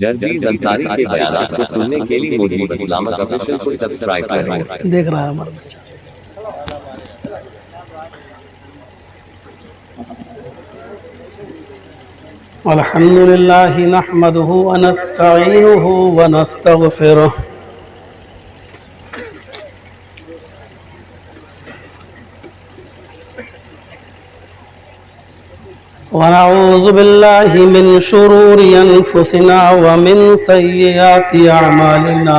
जर्जीज अंसारी के बयानात को सुनने के लिए मुजीब इस्लामिक ऑफिशियल को सब्सक्राइब करें। देख रहा है हमारा बच्चा। अल्हम्दुलिल्लाहि नहमदुहु व नस्तईनुहु व नस्तगफिरुह व नऊज़ु बिल्लाहि मिन शुरूरि अनफुसिना व मिन सय्यिआति अअमालिना।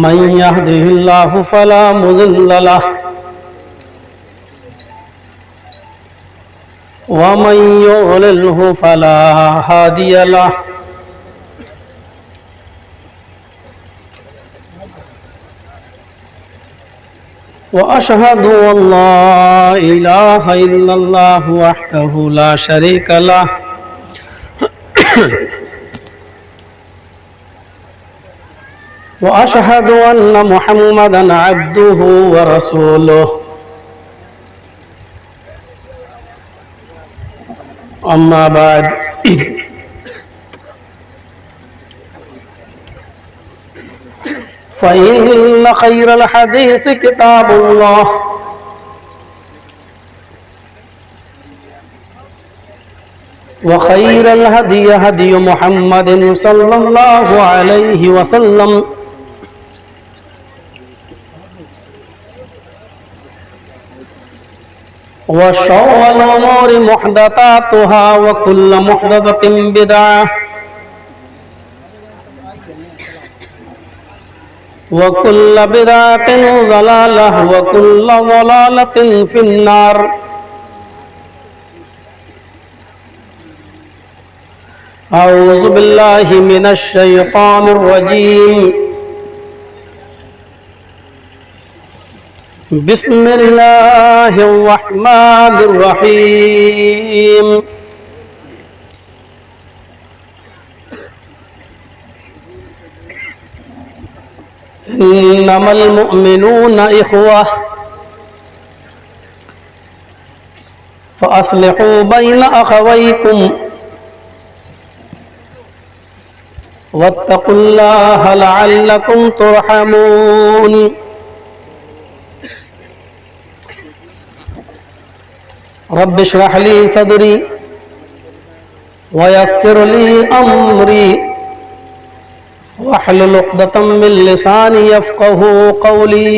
मन यहदिहिल्लाहु फला मुज़िल्ल लहु व मन युज़लिल्हु फला हादिय लहु। व अशहदु अल्ला इलाहा इल्लल्लाहु वहदहु ला शरीका लहु व अशहदु अन्न मुहम्मदन अब्दुहु व रसूलुहु। अम्मा बाद फ़इन्न खैरल हदीस किताबुल्लाह व खैरल हदी हदी मुहम्मदिन सल्लल्लाहु अलैहि वसल्लम व शर्रल उमूरि मुहदसातुहा व कुल्लु मुहदसतिन बिदअह व कुल्लु बिदअतिन ज़लालह व कुल्लु ज़लालतिन फिन्नार। अऊज़ु बिल्लाहि मिनश शैतानिर रजीम। बिस्मिल्लाहिर रहमानिर रहीम। इन्नमल मुअमिनूना इख़्वह फ़अस्लिहू बैन अख़वैकुम वत्तक़ुल्लाह लअल्लकुम तुरहमून। रब्बि इश्रह ली सदरी व यस्सिर ली अमरी वहलुल उक़दतम मिन लिसानी यफ़क़हू क़ौली।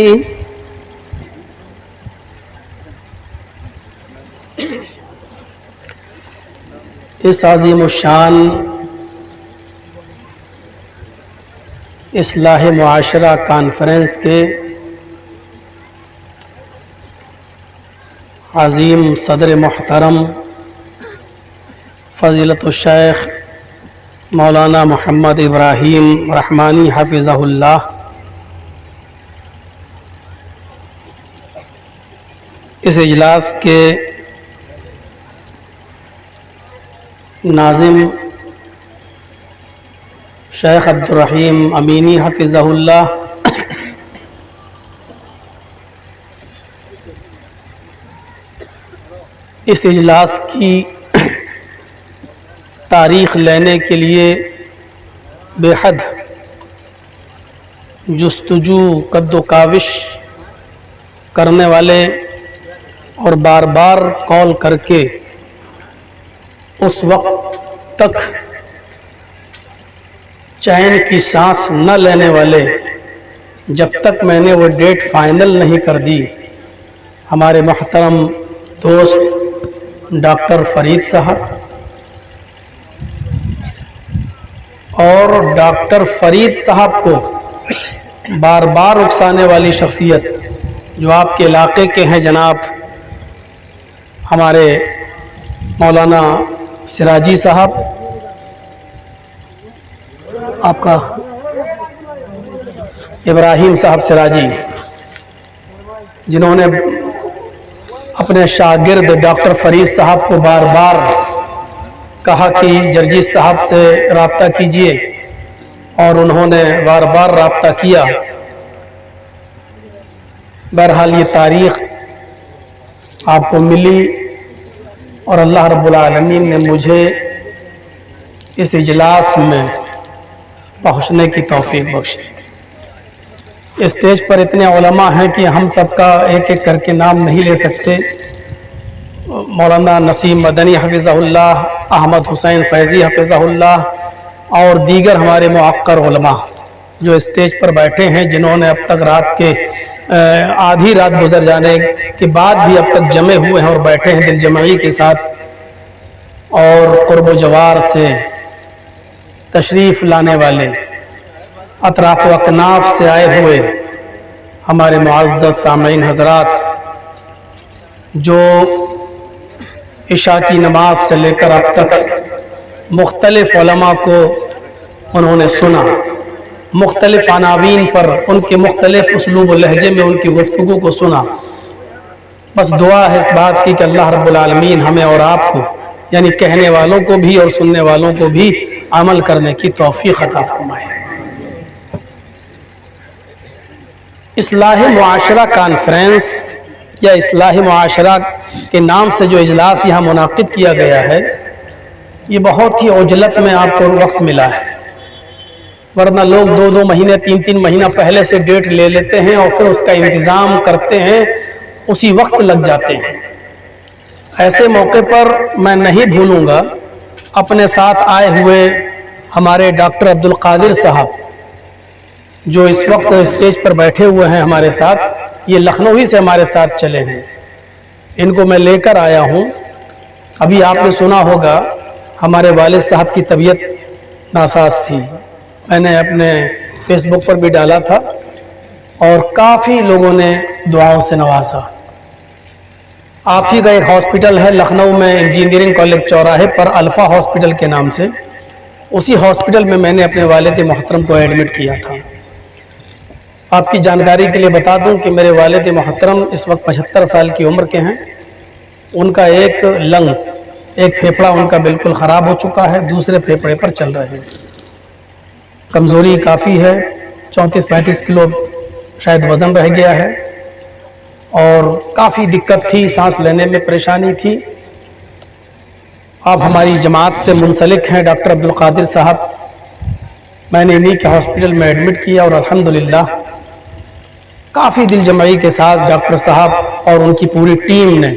इस अज़ीमुश्शान इस्लाह मुआशरा कॉन्फ्रेंस के अज़ीम सदर मोहतरम फ़ज़ीलतुश शेख मौलाना मोहम्मद इब्राहीम रहमानी हफ़िज़हुल्लाह, इस इजलास के नाज़िम शेख अब्दुर्रहीम अमीनी हफ़िज़हुल्लाह, इस इजलास की तारीख़ लेने के लिए बेहद जुस्तजू कद्दो काविश करने वाले और बार बार कॉल करके उस वक्त तक चैन की सांस न लेने वाले जब तक मैंने वो डेट फाइनल नहीं कर दी, हमारे मोहतरम दोस्त डॉक्टर फरीद साहब और डॉक्टर फरीद साहब को बार बार उकसाने वाली शख्सियत जो आपके इलाके के हैं जनाब हमारे मौलाना सिराजी साहब, आपका इब्राहीम साहब सिराजी, जिन्होंने अपने शागिर्द डॉक्टर फरीद साहब को बार बार कहा कि जर्जीस साहब से रब्ता कीजिए और उन्होंने बार बार रब्ता किया। बहरहाल ये तारीख़ आपको मिली और अल्लाह रब्बुल आलमीन ने मुझे इस इजलास में पहुँचने की तौफीक बख्शी। स्टेज पर इतने उलमा हैं कि हम सबका एक एक करके नाम नहीं ले सकते। मौलाना नसीम मदनी हफिज़हुल्लाह, अहमद हुसैन फैज़ी हफिज़हुल्लाह और दीगर हमारे मुअक्कर उलमा जो स्टेज पर बैठे हैं, जिन्होंने अब तक रात के आधी रात गुजर जाने के बाद भी अब तक जमे हुए हैं और बैठे हैं दिल जमाई के साथ, और क़ुर्ब जवार से तशरीफ़ लाने वाले अतराफ़ व अकनाफ़ से आए हुए हमारे मुअज़्ज़ज़ सामईन हज़रात, जो इशा की नमाज से लेकर अब तक मुख्तलिफ़ उलमा को उन्होंने सुना, मुख्तलिफ़ अनावीन पर उनके मुख्तलिफ़ उसलूब व लहजे में उनकी गुफ्तगू को सुना। बस दुआ है इस बात की कि अल्लाह रब्बुल आलमीन हमें और आपको, यानी कहने वालों को भी और सुनने वालों को भी अमल करने की तौफीक अता फरमाए। इस्लाह मुआशरा कॉन्फ्रेंस या इस्लाह मुआशरा के नाम से जो इजलास यहाँ मुनाकिद किया गया है, ये बहुत ही उजलत में आपको वक्त मिला है, वरना लोग 2-2 महीने 3-3 महीना पहले से डेट ले लेते हैं और फिर उसका इंतज़ाम करते हैं, उसी वक्त लग जाते हैं। ऐसे मौके पर मैं नहीं भूलूंगा अपने साथ आए हुए हमारे डॉक्टर अब्दुल कादिर साहब, जो इस वक्त स्टेज पर बैठे हुए हैं हमारे साथ। ये लखनऊ ही से हमारे साथ चले हैं, इनको मैं लेकर आया हूँ। अभी आपने सुना होगा हमारे वालिद साहब की तबीयत नासाज थी, मैंने अपने फेसबुक पर भी डाला था और काफ़ी लोगों ने दुआओं से नवाजा। आप ही का एक हॉस्पिटल है लखनऊ में, इंजीनियरिंग कॉलेज चौराहे पर, अल्फ़ा हॉस्पिटल के नाम से, उसी हॉस्पिटल में मैंने अपने वालिद मोहतरम को एडमिट किया था। आपकी जानकारी के लिए बता दूं कि मेरे वालिद मोहतरम इस वक्त 75 साल की उम्र के हैं। उनका एक लंग्स, एक फेफड़ा उनका बिल्कुल ख़राब हो चुका है, दूसरे फेफड़े पर चल रहे हैं। कमज़ोरी काफ़ी है, 34-35 किलो शायद वज़न रह गया है और काफ़ी दिक्कत थी, सांस लेने में परेशानी थी। आप हमारी जमात से मुंसलिक हैं डॉक्टर अब्दुल कादिर साहब, मैंने इन्हीं के हॉस्पिटल में एडमिट किया और अल्हम्दुलिल्लाह काफ़ी दिल जमाई के साथ डॉक्टर साहब और उनकी पूरी टीम ने,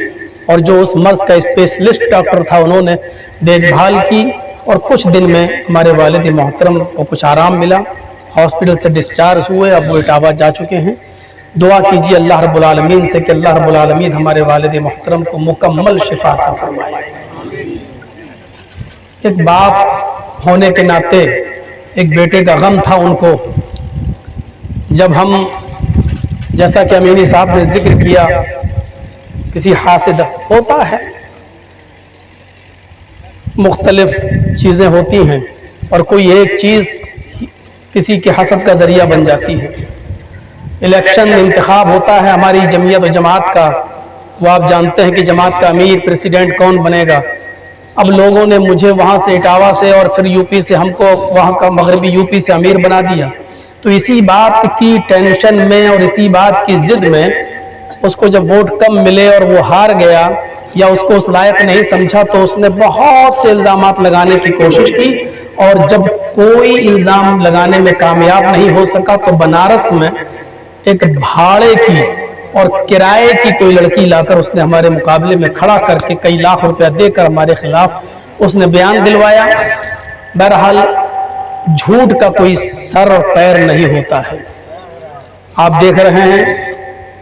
और जो उस मर्ज़ का स्पेशलिस्ट डॉक्टर था, उन्होंने देखभाल की और कुछ दिन में हमारे वालिद मोहतरम को कुछ आराम मिला, हॉस्पिटल से डिस्चार्ज हुए, अब वो इटावा जा चुके हैं। दुआ कीजिए अल्लाह रब्बुल आलमीन से कि अल्लाह रब्बुल आलमीन हमारे वालिद मोहतरम को मुकम्मल शिफा अता फरमाए। एक बाप होने के नाते एक बेटे का गम था उनको, जब हम, जैसा कि अमीनी साहब ने जिक्र किया, किसी हासिद होता है, मुख्तलिफ चीज़ें होती हैं और कोई एक चीज़ किसी के हसद का ज़रिया बन जाती है। इलेक्शन इंतखाब होता है हमारी जमीयत और जमात का, वो आप जानते हैं कि जमात का अमीर प्रेसिडेंट कौन बनेगा। अब लोगों ने मुझे वहाँ से इटावा से और फिर यूपी से, हमको वहाँ का मगरबी यूपी से अमीर बना दिया। तो इसी बात की टेंशन में और इसी बात की ज़िद में उसको जब वोट कम मिले और वो हार गया या उसको उस लायक नहीं समझा, तो उसने बहुत से इल्ज़ामात लगाने की कोशिश की और जब कोई इल्ज़ाम लगाने में कामयाब नहीं हो सका तो बनारस में एक भाड़े की और किराए की कोई लड़की लाकर उसने हमारे मुकाबले में खड़ा करके कई लाख रुपया देकर हमारे खिलाफ उसने बयान दिलवाया। बहरहाल झूठ का कोई सर और पैर नहीं होता है। आप देख रहे हैं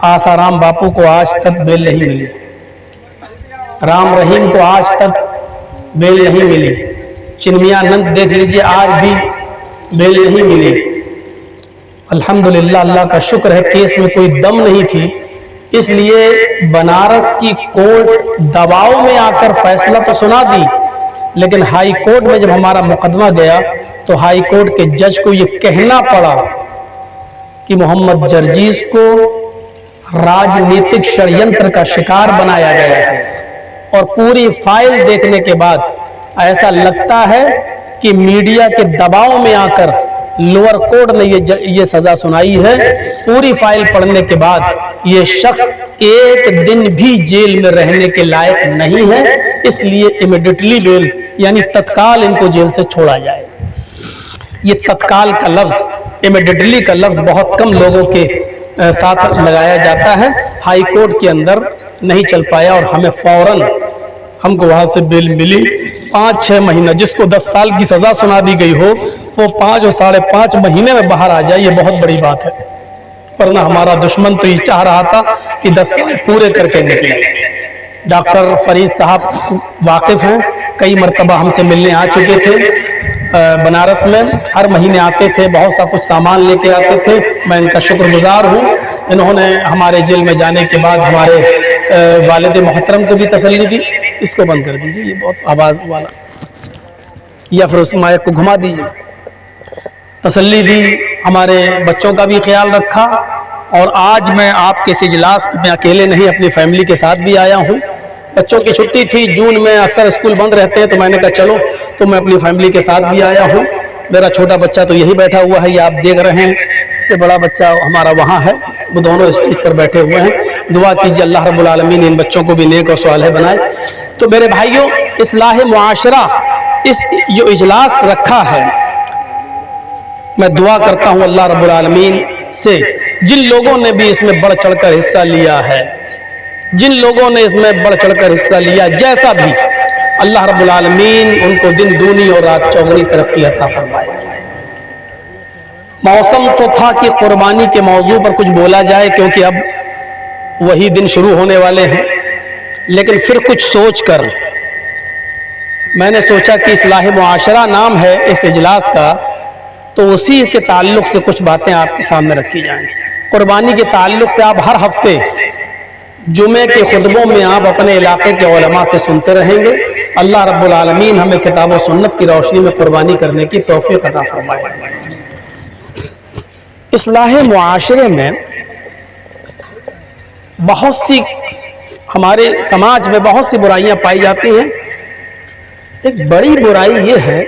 आसाराम बापू को आज तक बेल नहीं मिली, राम रहीम को आज तक बेल नहीं मिली, चिन्मयानंद देख लीजिए आज भी बेल नहीं मिली। अल्हम्दुलिल्लाह, अल्लाह का शुक्र है केस में कोई दम नहीं थी, इसलिए बनारस की कोर्ट दबाव में आकर फैसला तो सुना दी, लेकिन हाई कोर्ट में जब हमारा मुकदमा गया तो हाई कोर्ट के जज को ये कहना पड़ा कि मोहम्मद जर्जीस को राजनीतिक षड्यंत्र का शिकार बनाया गया है। और पूरी फाइल देखने के बाद ऐसा लगता है कि मीडिया के दबाव में आकर लोअर कोर्ट ने ये सजा सुनाई है। पूरी फाइल पढ़ने के बाद ये शख्स एक दिन भी जेल में रहने के लायक नहीं है, इसलिए इमीडिएटली बेल यानी तत्काल इनको जेल से छोड़ा जाए। ये तत्काल का लफ्ज, इमीडिएटली का लफ्ज बहुत कम लोगों के साथ लगाया जाता है। हाई कोर्ट के अंदर नहीं चल पाया और हमें फौरन हमको वहां से बेल मिली। 5-6 महीना, जिसको 10 साल की सजा सुना दी गई हो वो 5 और 5.5 महीने में बाहर आ जाए, ये बहुत बड़ी बात है। वरना हमारा दुश्मन तो ये चाह रहा था कि 10 साल पूरे करके निकले। डॉक्टर फरीद साहब वाकिफ हैं, कई मरतबा हमसे मिलने आ चुके थे बनारस में, हर महीने आते थे, बहुत सा कुछ सामान लेके आते थे। मैं इनका शुक्रगुजार हूँ। इन्होंने हमारे जेल में जाने के बाद हमारे वालिद मोहतरम को भी तसल्ली दी। इसको बंद कर दीजिए, ये बहुत आवाज़ वाला, या फिर उस माइक को घुमा दीजिए। तसल्ली दी, हमारे बच्चों का भी ख्याल रखा। और आज मैं आपके इस इजलास में अकेले नहीं, अपनी फैमिली के साथ भी आया हूँ। बच्चों की छुट्टी थी, जून में अक्सर स्कूल बंद रहते हैं, तो मैंने कहा चलो, तो मैं अपनी फैमिली के साथ भी आया हूँ। मेरा छोटा बच्चा तो यही बैठा हुआ है, ये आप देख रहे हैं। इससे बड़ा बच्चा हमारा वहाँ है, वो दोनों स्टेज पर बैठे हुए हैं। दुआ कीजिए अल्लाह रब्बुल आलमीन इन बच्चों को भी नेक और सालेह बनाए। तो मेरे भाइयों, इस्लाह मुआशरा इस जो इजलास रखा है, मैं दुआ करता हूँ अल्लाह रब्बुल आलमीन से, जिन लोगों ने भी इसमें बढ़ चढ़कर हिस्सा लिया है, जिन लोगों ने इसमें बढ़ चढ़कर हिस्सा लिया, जैसा भी, अल्लाह रब्बुल आलमीन उनको दिन दूनी और रात चौगुनी तरक्की अता फरमाए। मौसम तो था कि कुर्बानी के मौजू पर कुछ बोला जाए, क्योंकि अब वही दिन शुरू होने वाले हैं, लेकिन फिर कुछ सोच कर मैंने सोचा कि इस्लाह मुआशरा नाम है इस इजलास का, तो उसी के ताल्लुक से कुछ बातें आपके सामने रखी जाएं। कुर्बानी के ताल्लुक से आप हर हफ्ते जुमे के खुतबों में आप अपने इलाके के उलमा से सुनते रहेंगे। अल्लाह रब्बुल आलमीन हमें किताब और सुन्नत की रोशनी में कुर्बानी करने की तौफीक अता फरमाए। इस्लाह मुआशरे में बहुत सी, हमारे समाज में बहुत सी बुराइयां पाई जाती हैं। एक बड़ी बुराई ये है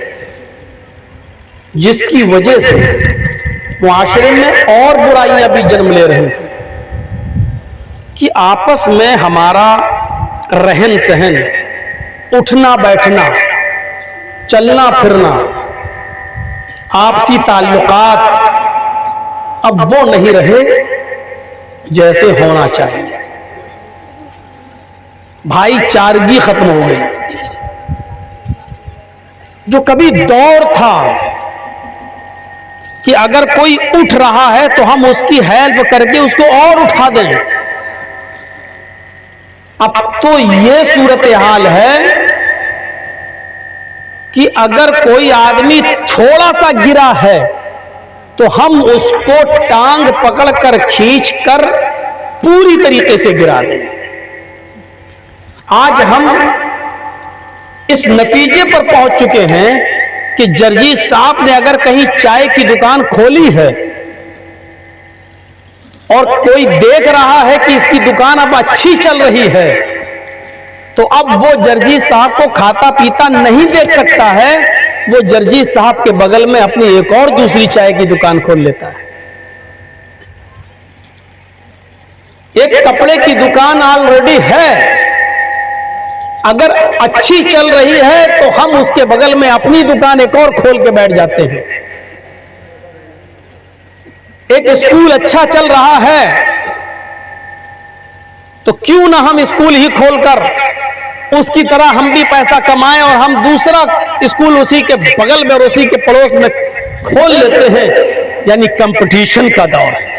जिसकी वजह से मुआशरे में और बुराइयां भी जन्म ले रही हैं, कि आपस में हमारा रहन सहन, उठना बैठना, चलना फिरना, आपसी ताल्लुकात अब वो नहीं रहे जैसे होना चाहिए। भाईचारगी खत्म हो गई। जो कभी दौर था कि अगर कोई उठ रहा है तो हम उसकी हेल्प करके उसको और उठा दें, अब तो ये सूरत हाल है कि अगर कोई आदमी थोड़ा सा गिरा है तो हम उसको टांग पकड़कर खींचकर पूरी तरीके से गिरा दें। आज हम इस नतीजे पर पहुंच चुके हैं कि जर्जी साहब ने अगर कहीं चाय की दुकान खोली है और कोई देख रहा है कि इसकी दुकान अब अच्छी चल रही है, तो अब वो जर्जी साहब को खाता पीता नहीं देख सकता है, वो जर्जी साहब के बगल में अपनी एक और दूसरी चाय की दुकान खोल लेता है। एक कपड़े की दुकान ऑलरेडी है, अगर अच्छी चल रही है तो हम उसके बगल में अपनी दुकान एक और खोल के बैठ जाते हैं। एक स्कूल अच्छा चल रहा है तो क्यों ना हम स्कूल ही खोलकर उसकी तरह हम भी पैसा कमाएं और हम दूसरा स्कूल उसी के बगल में और उसी के पड़ोस में खोल लेते हैं। यानी कंपटीशन का दौर है।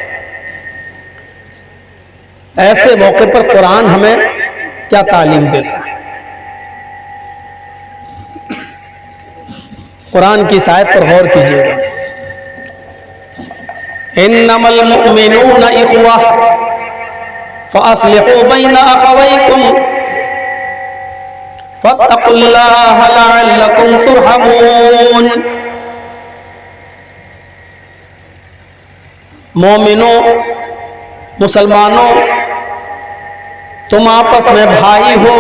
ऐसे मौके पर कुरान हमें क्या तालीम देता है? कुरान की आयत पर गौर कीजिएगा। इन्नमल मुमिनूना इख्वा फअस्लिहू बैना अखवैकुम फत्तकुल्लाह लअल्लकुम तुरहमून। मोमिनों, मुसलमानों, तुम आपस में भाई हो।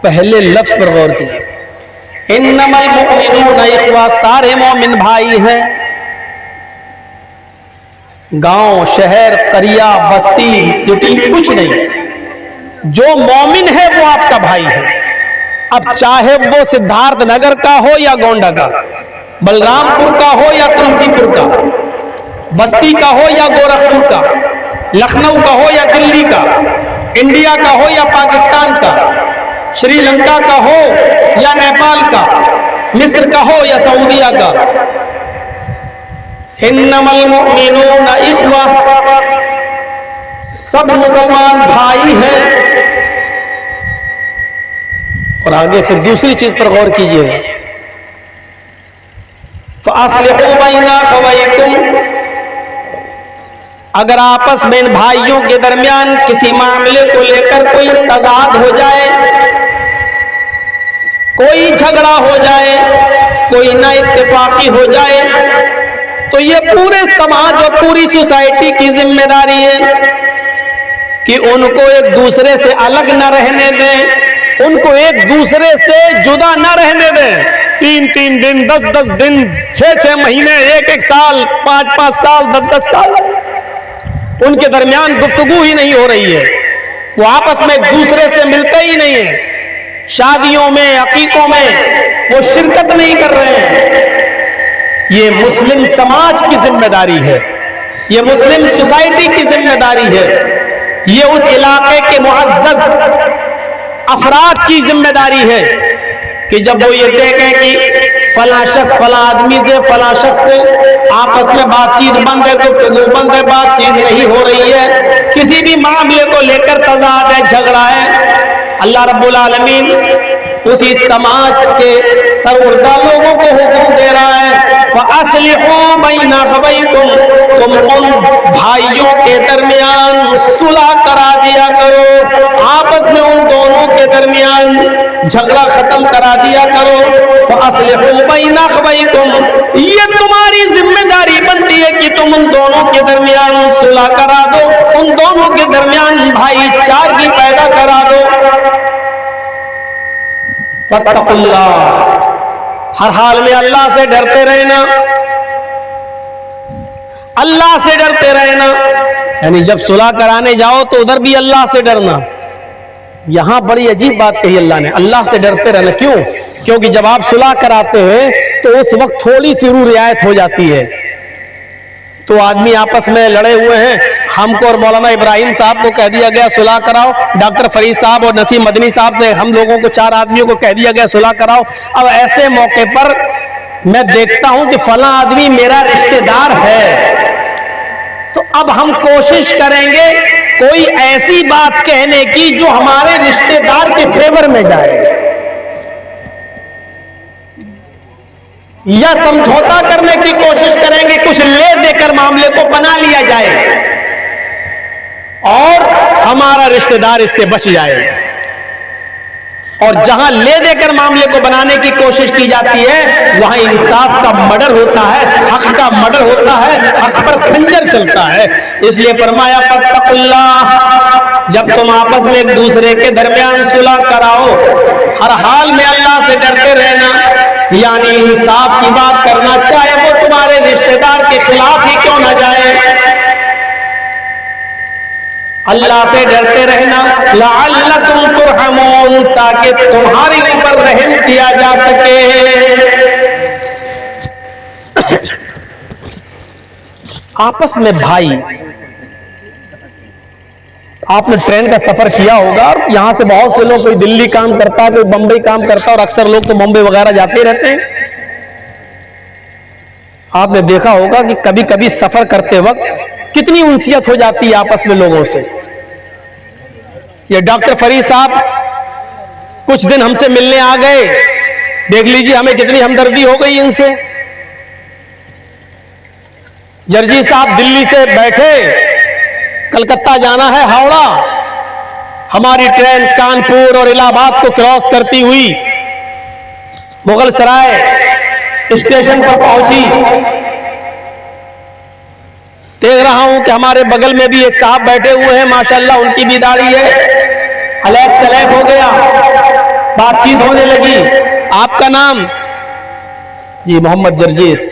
पहले लफ्ज पर गौर कीजिए। इन्नमल मुमिनूना इख्वा, सारे मोमिन भाई हैं। गांव, शहर, करिया, बस्ती, सिटी, कुछ नहीं। जो मोमिन है वो आपका भाई है। अब चाहे वो सिद्धार्थ नगर का हो या गोंडा का, बलरामपुर का हो या तुलसीपुर का, बस्ती का हो या गोरखपुर का, लखनऊ का हो या दिल्ली का, इंडिया का हो या पाकिस्तान का, श्रीलंका का हो या नेपाल का, मिस्र का हो या सऊदीया का, इन्नमल मुमिनूना इख्वा, सब मुसलमान भाई हैं। और आगे फिर दूसरी चीज पर गौर कीजिएगा, फ़अस्लिहू बैना अख़वैकुम, अगर आपस में इन भाइयों के दरमियान किसी मामले को लेकर कोई तज़ाद हो जाए, कोई झगड़ा हो जाए, कोई ना इत्तेफाकी हो जाए, तो ये पूरे समाज और पूरी सोसाइटी की जिम्मेदारी है कि उनको एक दूसरे से अलग न रहने दें, उनको एक दूसरे से जुदा न रहने दें। 3-3 दिन, 10-10 दिन, 6-6 महीने, 1-1 साल, 5-5 साल, 10-10 साल उनके दरमियान गुफ्तगू ही नहीं हो रही है। वो आपस में एक दूसरे से मिलते ही नहीं है। शादियों में, अकीकों में वो शिरकत नहीं कर रहे हैं। ये मुस्लिम समाज की जिम्मेदारी है, ये मुस्लिम सोसाइटी की जिम्मेदारी है, ये उस इलाके के मुअज़्ज़ज़ अफराद की जिम्मेदारी है कि जब वो ये देखें कि फला शख्स फला आदमी से, फला शख्स से आपस में बातचीत बंद है, गुफ्तगू बंद है, बातचीत नहीं हो रही है, किसी भी मामले को लेकर तज़ाद है, झगड़ा है, अल्लाह रब्बुल आलमीन उसी समाज के सरवरदा लोगों को हुक्म दे रहा है, फ़अस्लिहू बैना अख़वैकुम, तुम उन भाइयों के दरमियान सुलह करा दिया करो, आपस में उन दोनों के दरमियान झगड़ा खत्म करा दिया करो। फ़अस्लिहू बैना अख़वैकुम, ये तुम्हारी जिम्मेदारी बनती है कि तुम उन दोनों के दरमियान सुलह करा दो, उन दोनों के दरमियान भाईचारगी पैदा करा दो। फत्तकुल्लाह, हर हाल में अल्लाह से डरते रहना, अल्लाह से डरते रहना। यानी जब सुलह कराने जाओ तो उधर भी अल्लाह से डरना। यहां बड़ी अजीब बात कही अल्लाह ने, अल्लाह से डरते रहना। क्यों? क्योंकि जब आप सुलह कराते हैं तो उस वक्त थोड़ी सी रूह रियायत हो जाती है। तो आदमी आपस में लड़े हुए हैं, हमको और मौलाना इब्राहिम साहब को कह दिया गया सुलह कराओ, डॉक्टर फरीद साहब और नसीम मदनी साहब से हम लोगों को 4 आदमियों को कह दिया गया सुलह कराओ। अब ऐसे मौके पर मैं देखता हूं कि फला आदमी मेरा रिश्तेदार है, तो अब हम कोशिश करेंगे कोई ऐसी बात कहने की जो हमारे रिश्तेदार के फेवर में जाए, या समझौता करने की कोशिश करेंगे, कुछ ले देकर मामले को बना लिया जाए और हमारा रिश्तेदार इससे बच जाए। और जहां ले देकर मामले को बनाने की कोशिश की जाती है वहां इंसाफ का मर्डर होता है, हक का मर्डर होता है, हक पर खंजर चलता है। इसलिए फरमाया फत्तकुल्लाह, जब तुम आपस में एक दूसरे के दरमियान सुलह कराओ, हर हाल में अल्लाह से डरते रहना, यानी इंसाफ की बात करना, चाहे वो तुम्हारे रिश्तेदार के खिलाफ ही क्यों न जाए। अल्लाह से डरते रहना, लअल्लकुम तुरहमून, ताकि तुम्हारे ऊपर रहम किया जा सके। आपस में भाई, आपने ट्रेन का सफर किया होगा और यहां से बहुत से लोग, कोई दिल्ली काम करता है, कोई बंबई काम करता है, और अक्सर लोग तो बंबई वगैरह जाते रहते हैं। आपने देखा होगा कि कभी कभी सफर करते वक्त कितनी उनसियत हो जाती है आपस में लोगों से। ये डॉक्टर फरीद साहब कुछ दिन हमसे मिलने आ गए, देख लीजिए हमें कितनी हमदर्दी हो गई इनसे। जर्जी साहब दिल्ली से बैठे, कलकत्ता जाना है, हावड़ा, हमारी ट्रेन कानपुर और इलाहाबाद को क्रॉस करती हुई मुगल सराय स्टेशन पर पहुंची। देख रहा हूं कि हमारे बगल में भी एक साहब बैठे हुए हैं, माशाल्लाह उनकी भी दाढ़ी है, अलग सलैक हो गया, बातचीत होने लगी। आपका नाम? जी मोहम्मद जर्जीस।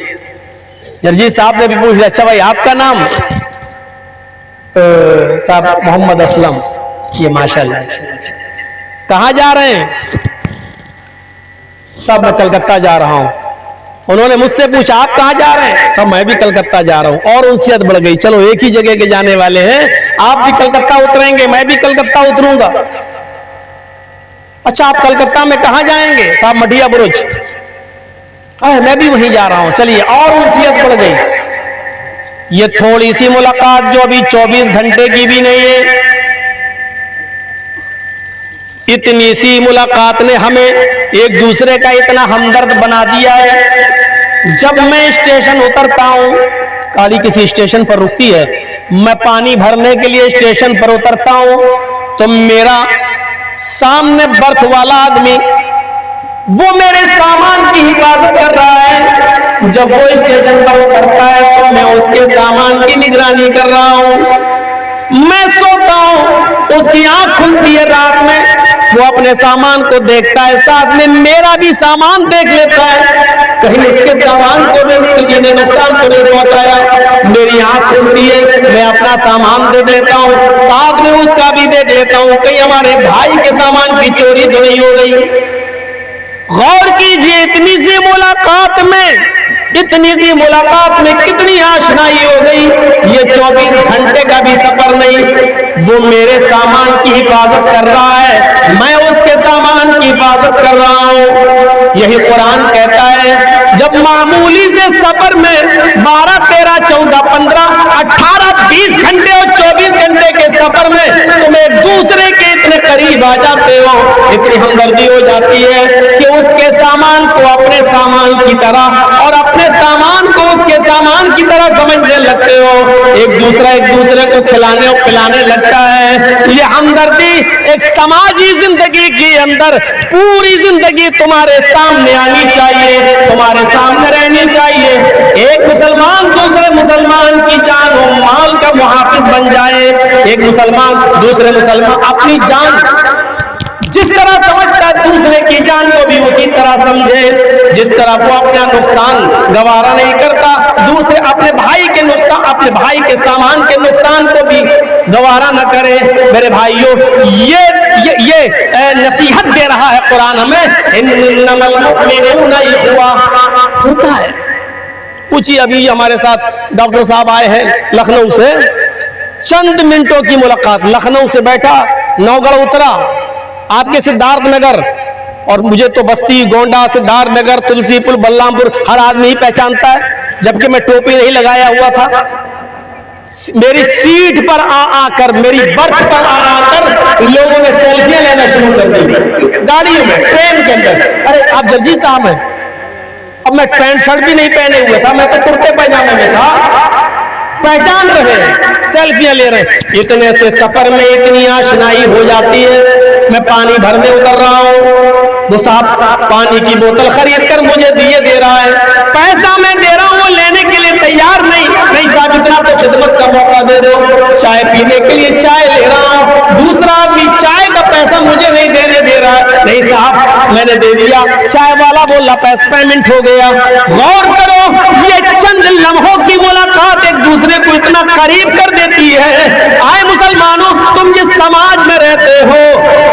जर्जीस साहब ने भी पूछ लिया, अच्छा भाई आपका नाम? साहब मोहम्मद असलम, ये माशाल्लाह। कहाँ जा रहे हैं साहब? मैं कलकत्ता जा रहा हूँ। उन्होंने मुझसे पूछा आप कहाँ जा रहे हैं? साहब मैं भी कलकत्ता जा रहा हूँ। और उनसियत बढ़ गई, चलो एक ही जगह के जाने वाले हैं, आप भी कलकत्ता उतरेंगे, मैं भी कलकत्ता उतरूंगा। अच्छा आप कलकत्ता में कहाँ जाएंगे? साहब मटिया बुरुज। मैं भी वहीं जा रहा हूँ, चलिए। और उनसियत बढ़ गई। ये थोड़ी सी मुलाकात जो अभी 24 घंटे की भी नहीं है, इतनी सी मुलाकात ने हमें एक दूसरे का इतना हमदर्द बना दिया है। जब मैं स्टेशन उतरता हूं, गाड़ी किसी स्टेशन पर रुकती है, मैं पानी भरने के लिए स्टेशन पर उतरता हूं, तो मेरा सामने बर्थ वाला आदमी वो मेरे सामान की हिफाजत कर रहा है। जब वो स्टेशन पर उतरता है तो मैं उसके सामान की निगरानी कर रहा हूं। मैं सोता हूं, उसकी आंख खुलती है रात में, वो अपने सामान को देखता है, साथ में मेरा भी सामान देख लेता है, कहीं इसके सामान को किसी ने नुकसान तो नहीं पहुंचाया। मेरी आंख खुलती है, मैं अपना सामान दे देता हूँ, साथ में उसका भी देख लेता हूँ, कहीं हमारे भाई के सामान की चोरी तो नहीं हो गई। गौर कीजिए, इतनी सी मुलाकात में कितनी आशनाई हो गई। ये 24 घंटे का भी सफर नहीं, वो मेरे सामान की हिफाजत कर रहा है, मैं उसके सामान की हिफाजत कर रहा हूं। यही कुरान कहता है, जब मामूली से सफर में 12, 13, 14, 15, 18, 20 घंटे और 24 घंटे के सफर में तुम एक दूसरे के इतने करीब आ जाते हो, इतनी हमदर्दी हो जाती है कि उसके सामान को अपने सामान की तरह और अपने सामान को उसके सामान की तरह समझने लगते हो। एक दूसरे को खिलाने और पिलाने लगता है। ये हमदर्दी एक समाजी जिंदगी के अंदर पूरी जिंदगी तुम्हारे सामने आनी चाहिए, तुम्हारे सामने रहनी चाहिए। एक मुसलमान दूसरे मुसलमान की जान और माल का मुहाफिज बन जाए। एक मुसलमान दूसरे मुसलमान अपनी जान जिस तरह समझता है, दूसरे की जान को भी उसी तरह समझे। जिस तरह वो अपना नुकसान गवारा नहीं करता, दूसरे अपने भाई के नुकसान, अपने भाई के सामान के नुकसान को भी गवारा न करे। मेरे भाइयों, ये नसीहत दे रहा है कुरान हमें, इन्नमल मुमिनूना इख्वा होता है। पूछिए, अभी हमारे साथ डॉक्टर साहब आए हैं लखनऊ से, चंद मिनटों की मुलाकात, लखनऊ से बैठा, नौगढ़ उतरा, आपके सिद्धार्थ नगर, और मुझे तो बस्ती, गोंडा, सिद्धार्थ नगर, तुलसीपुर, बलरामपुर हर आदमी ही पहचानता है, जबकि मैं टोपी नहीं लगाया हुआ था। मेरी सीट पर आकर, मेरी बर्थ पर आकर लोगों ने सेल्फियां लेना शुरू कर दी, गाड़ियों में, ट्रेन के अंदर। अरे आप जर्जी साहब हैं? अब मैं पैंट शर्ट भी नहीं पहने हुए था, मैं तो कुर्ते पैजामे में था। पहचान रहे, सेल्फियां ले रहे। इतने से सफर में इतनी आशनाई हो जाती है। मैं पानी भरने उतर रहा हूँ, वो साहब पानी की बोतल खरीद कर मुझे दे रहा है, पैसा मैं दे रहा हूँ, वो लेने के लिए तैयार नहीं साहब, इतना तो खिदमत का मौका दे दो। चाय पीने के लिए चाय ले रहा हूँ, दूसरा आदमी चाय का पैसा मुझे नहीं देने दे रहा है, नहीं साहब मैंने दे दिया। चाय वाला बोला पेमेंट हो गया। गौर करो, ये चंद लम्हों की मुलाकात एक दूसरे को इतना करीब कर देती है। आए मुसलमानों, तुम जिस समाज में रहते हो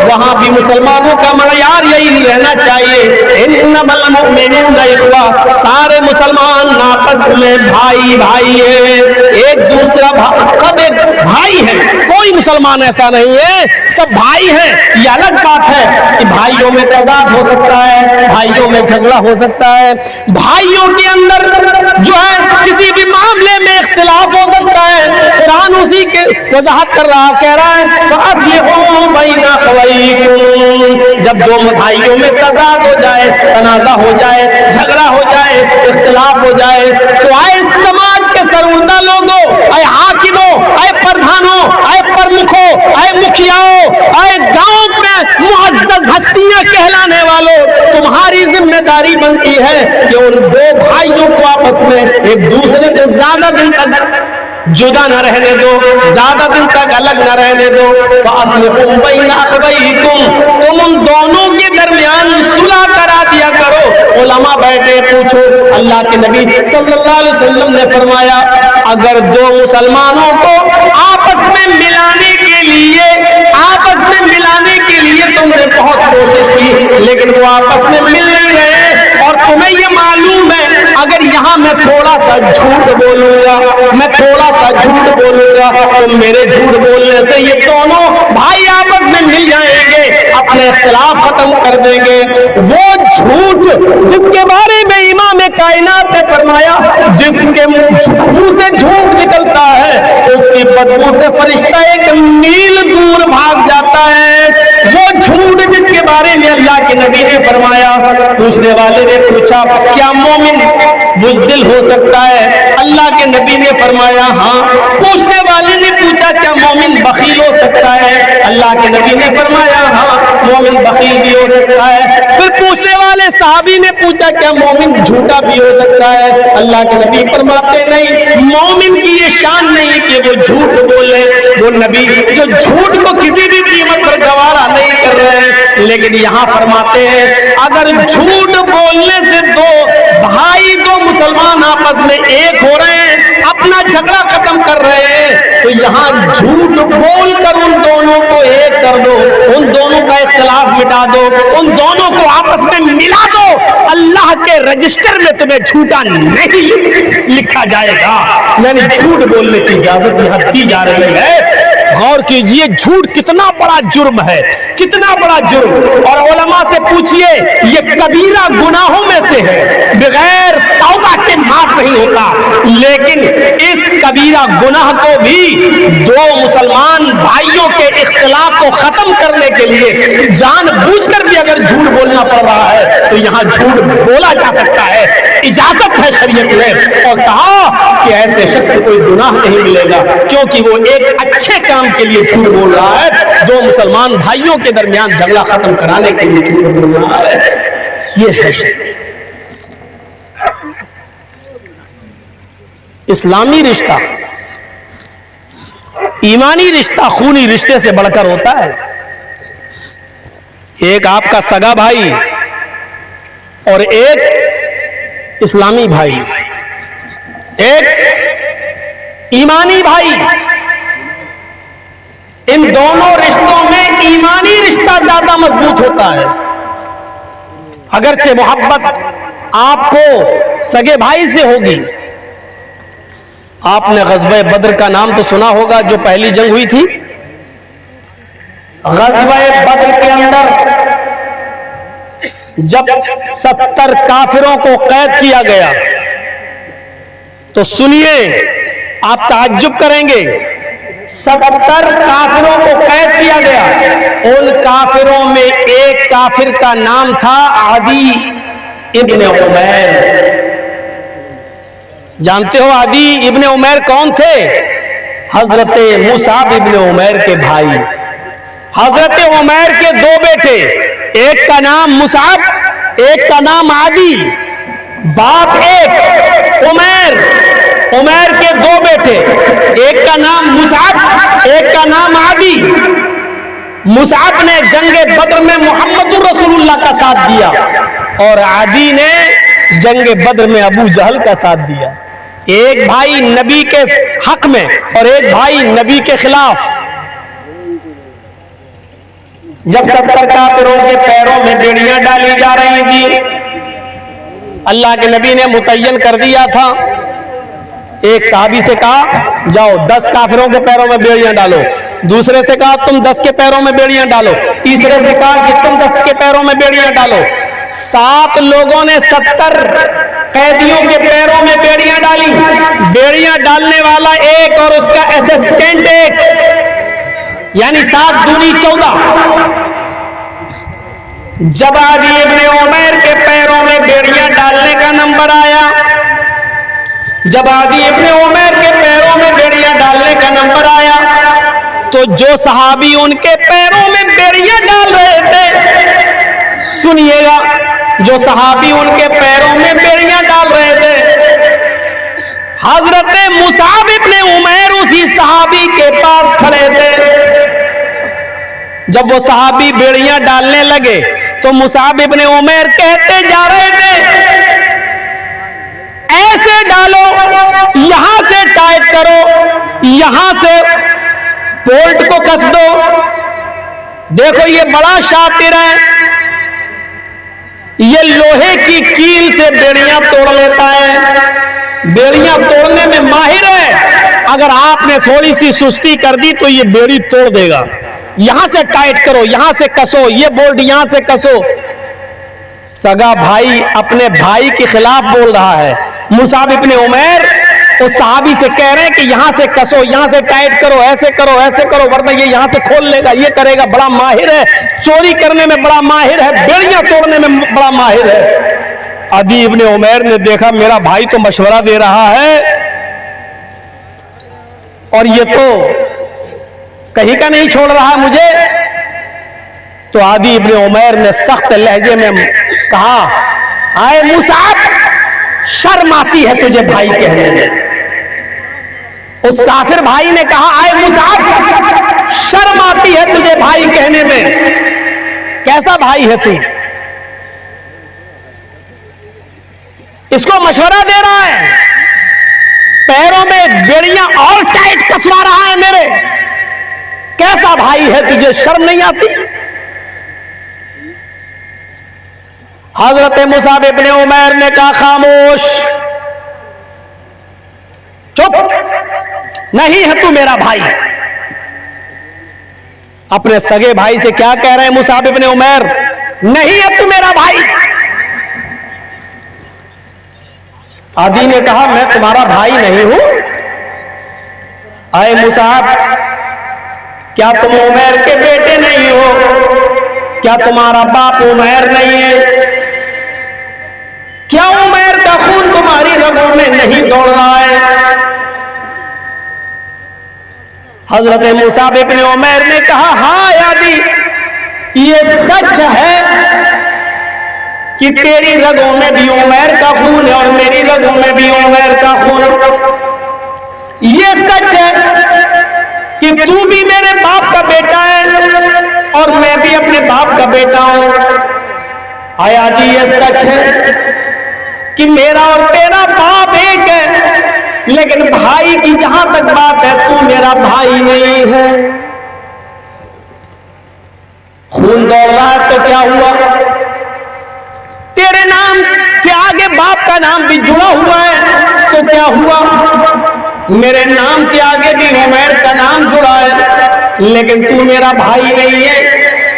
वहां भी मुसलमानों का मयार यही रहना चाहिए, इन्नमल मुमिनूना इख्वा, सारे मुसलमान आपस में भाई भाई है, एक दूसरा सब एक भाई है, कोई मुसलमान ऐसा नहीं है, सब भाई है। ये अलग बात है कि भाइयों में तजाद हो सकता है, भाइयों में झगड़ा हो सकता है, भाइयों के अंदर जो है किसी भी मामले में इख्तिलाफ हो सकता है। कुरान उसी के वजाहत कर रहा, कह रहा है फअस्लिहू बैना अखवैकुम, जब दो भाइयों में तजाद हो जाए, तनाज़ा हो जाए, झगड़ा हो जाए, इख्तिलाफ हो जाए, तो आए समाज के सरउर्दा लोगों, आए हाकिमों, आए प्रधानों, आए प्रमुखों, आए मुखियाओं, आए गांव में मुअज़्ज़ज़ हस्तियां कहलाने वालों, तुम्हारी जिम्मेदारी बनती है कि उन दो भाइयों को आपस में एक दूसरे को ज्यादा दिन तक जुदा न रहने दो, ज्यादा दिन तक अलग न रहने दो। फअस्लिहू बैना अखवैकुम, तुम उन दोनों के दरमियान सुलह करा दिया करो। उलमा बैठे, पूछो, अल्लाह के नबी सल्लल्लाहु अलैहि वसल्लम ने फरमाया, अगर दो मुसलमानों को आपस में लिए, आपस में मिलाने के लिए तुमने बहुत कोशिश की, लेकिन वो आपस में मिल नहीं रहे। और तुम्हें ये मालूम है अगर यहाँ मैं थोड़ा सा झूठ बोलूंगा, मैं थोड़ा सा झूठ बोलूंगा, तो मेरे झूठ बोलने से ये दोनों भाई आपस में मिल जाएंगे, अपने इख्तिलाफ खत्म कर देंगे। वो झूठ जिसके बारे में इमाम कायनात ने फरमाया, जिसके मुंह से झूठ निकलता है उसकी बदबू से फरिश्ता एक मील दूर भाग जाता है। वो झूठ जिसके बारे में अल्लाह के नबी ने फरमाया, पूछने वाले ने पूछा क्या मोमिन बुज़दिल हो सकता है? अल्लाह के नबी ने फरमाया हाँ। पूछने वाले ने पूछा क्या मोमिन बखील हो सकता है? अल्लाह के नबी ने फरमाया हाँ, मोमिन बखील भी हो सकता है। फिर पूछने वाले साहबी ने पूछा क्या मोमिन झूठा भी हो सकता है? अल्लाह के नबी फरमाते नहीं, मोमिन की ये शान नहीं कि वो झूठ बोले। वो नबी जो झूठ को किसी भी कीमत पर गवारा नहीं कर रहे हैं, लेकिन यहाँ फरमाते हैं अगर झूठ बोलने से दो भाई, दो मुसलमान आपस में एक हो रहे हैं, अपना झगड़ा खत्म कर रहे हैं, तो यहाँ झूठ बोलकर उन दोनों को एक कर दो, उन दोनों का इख्तिलाफ मिटा दो, उन दोनों को आपस में मिला दो। अल्लाह के रजिस्टर में तुम्हें झूठा नहीं लिखा जाएगा। यानी झूठ बोलने की इजाजत यहाँ दी जा रही है। गौर कीजिए झूठ कितना बड़ा जुर्म है, कितना बड़ा जुर्म। और उलमा से पूछिए ये कबीरा गुनाहों में से है, बगैर तौबा के माफ नहीं होता। लेकिन इस कबीरा गुनाह को भी दो मुसलमान भाइयों के इख्तिलाफ को खत्म करने के लिए जानबूझकर भी अगर झूठ बोलना पड़ रहा है तो यहाँ झूठ बोला जा सकता है, इजाजत है शरीयत में। और कहा कि ऐसे शख्स को कोई गुनाह नहीं मिलेगा क्योंकि वो एक अच्छे काम के लिए झूठ बोल रहा है, दो मुसलमान भाइयों के दरमियान झगड़ा खत्म कराने के लिए झूठ बोल रहा है। ये है शरीयत। इस्लामी रिश्ता, ईमानी रिश्ता खूनी रिश्ते से बढ़कर होता है। एक आपका सगा भाई और एक इस्लामी भाई, एक ईमानी भाई, इन दोनों रिश्तों में ईमानी रिश्ता ज्यादा मजबूत होता है। अगरचे मोहब्बत आपको सगे भाई से होगी। आपने ग़ज़वे बद्र का नाम तो सुना होगा, जो पहली जंग हुई थी। ग़ज़वे बद्र के अंदर जब 70 काफिरों को कैद किया गया तो सुनिए, आप ताज्जुब करेंगे। 70 काफिरों को कैद किया गया। उन काफिरों में एक काफिर का नाम था आदी इब्ने उमैर। जानते हो आदी इब्ने उमैर कौन थे? हजरत मुसाब इब्ने उमैर के भाई। हजरत उमैर के दो बेटे, एक का नाम मुसाब, एक का नाम आदी। बाप एक, उमैर। उमैर के दो बेटे, एक का नाम मुसाब, एक का नाम आदी। मुसाब ने जंगे बद्र में मोहम्मदुर रसूलुल्लाह का साथ दिया और आदी ने जंगे बद्र में अबू जहल का साथ दिया। एक भाई नबी के हक में और एक भाई नबी के खिलाफ। जब 70 काफिरों के पैरों में बेड़ियां डाली जा रही थी, अल्लाह के नबी ने मुतय्यन कर दिया था। एक साहबी से कहा जाओ 10 काफिरों के पैरों में बेड़ियां डालो, दूसरे से कहा तुम 10 के पैरों में बेड़ियां डालो, तीसरे से कहा कि तुम 10 के पैरों में बेड़ियां डालो। 7 लोगों ने 70 कैदियों के पैरों में बेड़ियां डाली। बेड़ियां डालने वाला एक और उसका असिस्टेंट एक, यानी 7 दूनी 14। जब आदी इब्ने उमैर के पैरों में बेड़ियां डालने का नंबर आया, जब आदी इब्ने उमैर के पैरों में बेड़ियां डालने का नंबर आया, तो जो सहाबी उनके पैरों में बेड़ियां डाल रहे थे, सुनिएगा, जो सहाबी उनके पैरों में बेड़ियां डाल रहे थे, हजरत मुसाब इब्ने उमैर उसी सहाबी के पास खड़े थे। जब वो सहाबी बेड़ियां डालने लगे तो मुसाब इब्ने उमैर कहते जा रहे थे ऐसे डालो, यहां से टाइट करो, यहां से बोल्ट को कस दो। देखो ये बड़ा शातिर है, ये लोहे की कील से बेड़ियां तोड़ लेता है, बेड़ियां तोड़ने में माहिर है। अगर आपने थोड़ी सी सुस्ती कर दी तो ये बेड़ी तोड़ देगा। यहां से टाइट करो, यहां से कसो, ये बोल्ट यहां से कसो। सगा भाई अपने भाई के खिलाफ बोल रहा है। मुसाब इब्ने उमैर उस सहाबी से कह रहे हैं कि यहां से कसो, यहां से टाइट करो, ऐसे करो, ऐसे करो, वरना ये यहां से खोल लेगा, ये करेगा। बड़ा माहिर है, चोरी करने में बड़ा माहिर है, बेड़ियां तोड़ने में बड़ा माहिर है। अदी इब्ने उमैर ने देखा मेरा भाई तो मशवरा दे रहा है और ये तो कहीं का नहीं छोड़ रहा मुझे। तो आदी इब्ने उमैर ने सख्त लहजे में कहा, आए मुसाब, शर्म आती है तुझे भाई कहने में। उस काफिर भाई ने कहा, आए मुसाब, शर्म आती है तुझे भाई कहने में। कैसा भाई है तू? इसको मशवरा दे रहा है, पैरों में बेड़ियां और टाइट कसवा रहा है मेरे। कैसा भाई है तुझे, शर्म नहीं आती? हजरत मुसाब इब्ने उमैर ने कहा, खामोश, चुप, नहीं है तू मेरा भाई। अपने सगे भाई से क्या कह रहे हैं मुसाब इब्ने उमैर? नहीं है तू मेरा भाई। आदी ने कहा, मैं तुम्हारा भाई नहीं हूं। आए मुसाब, क्या तुम उमैर के बेटे नहीं हो? क्या तुम्हारा बाप उमैर नहीं है? क्या उमैर का खून तुम्हारी रगों में नहीं दौड़ रहा है? हजरत मुसाब इब्ने उमैर ने कहा, हाँ यादी, ये सच है कि तेरी रगों में भी उमैर का खून है और मेरी रगों में भी उमैर का खून। ये सच है कि तू भी मेरे बाप का बेटा है और मैं भी अपने बाप का बेटा हूं। आया जी, ये सच है कि मेरा और तेरा बाप एक है, लेकिन भाई की जहां तक बात है, तू मेरा भाई नहीं है। खून दौड़ रहा है तो क्या हुआ? तेरे नाम के आगे बाप का नाम भी जुड़ा हुआ है तो क्या हुआ? मेरे नाम के आगे भी उमैर का नाम जुड़ा है, लेकिन तू मेरा भाई नहीं है।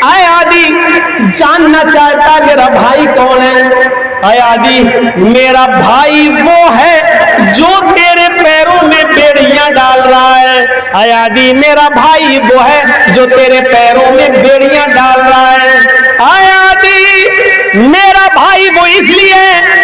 आए आदि जानना चाहता मेरा भाई कौन है? आए आदि, मेरा भाई वो है जो तेरे पैरों में बेड़ियां डाल रहा है। आए आदि, मेरा भाई वो है जो तेरे पैरों में बेड़ियां डाल रहा है। आए आदि, मेरा भाई वो इसलिए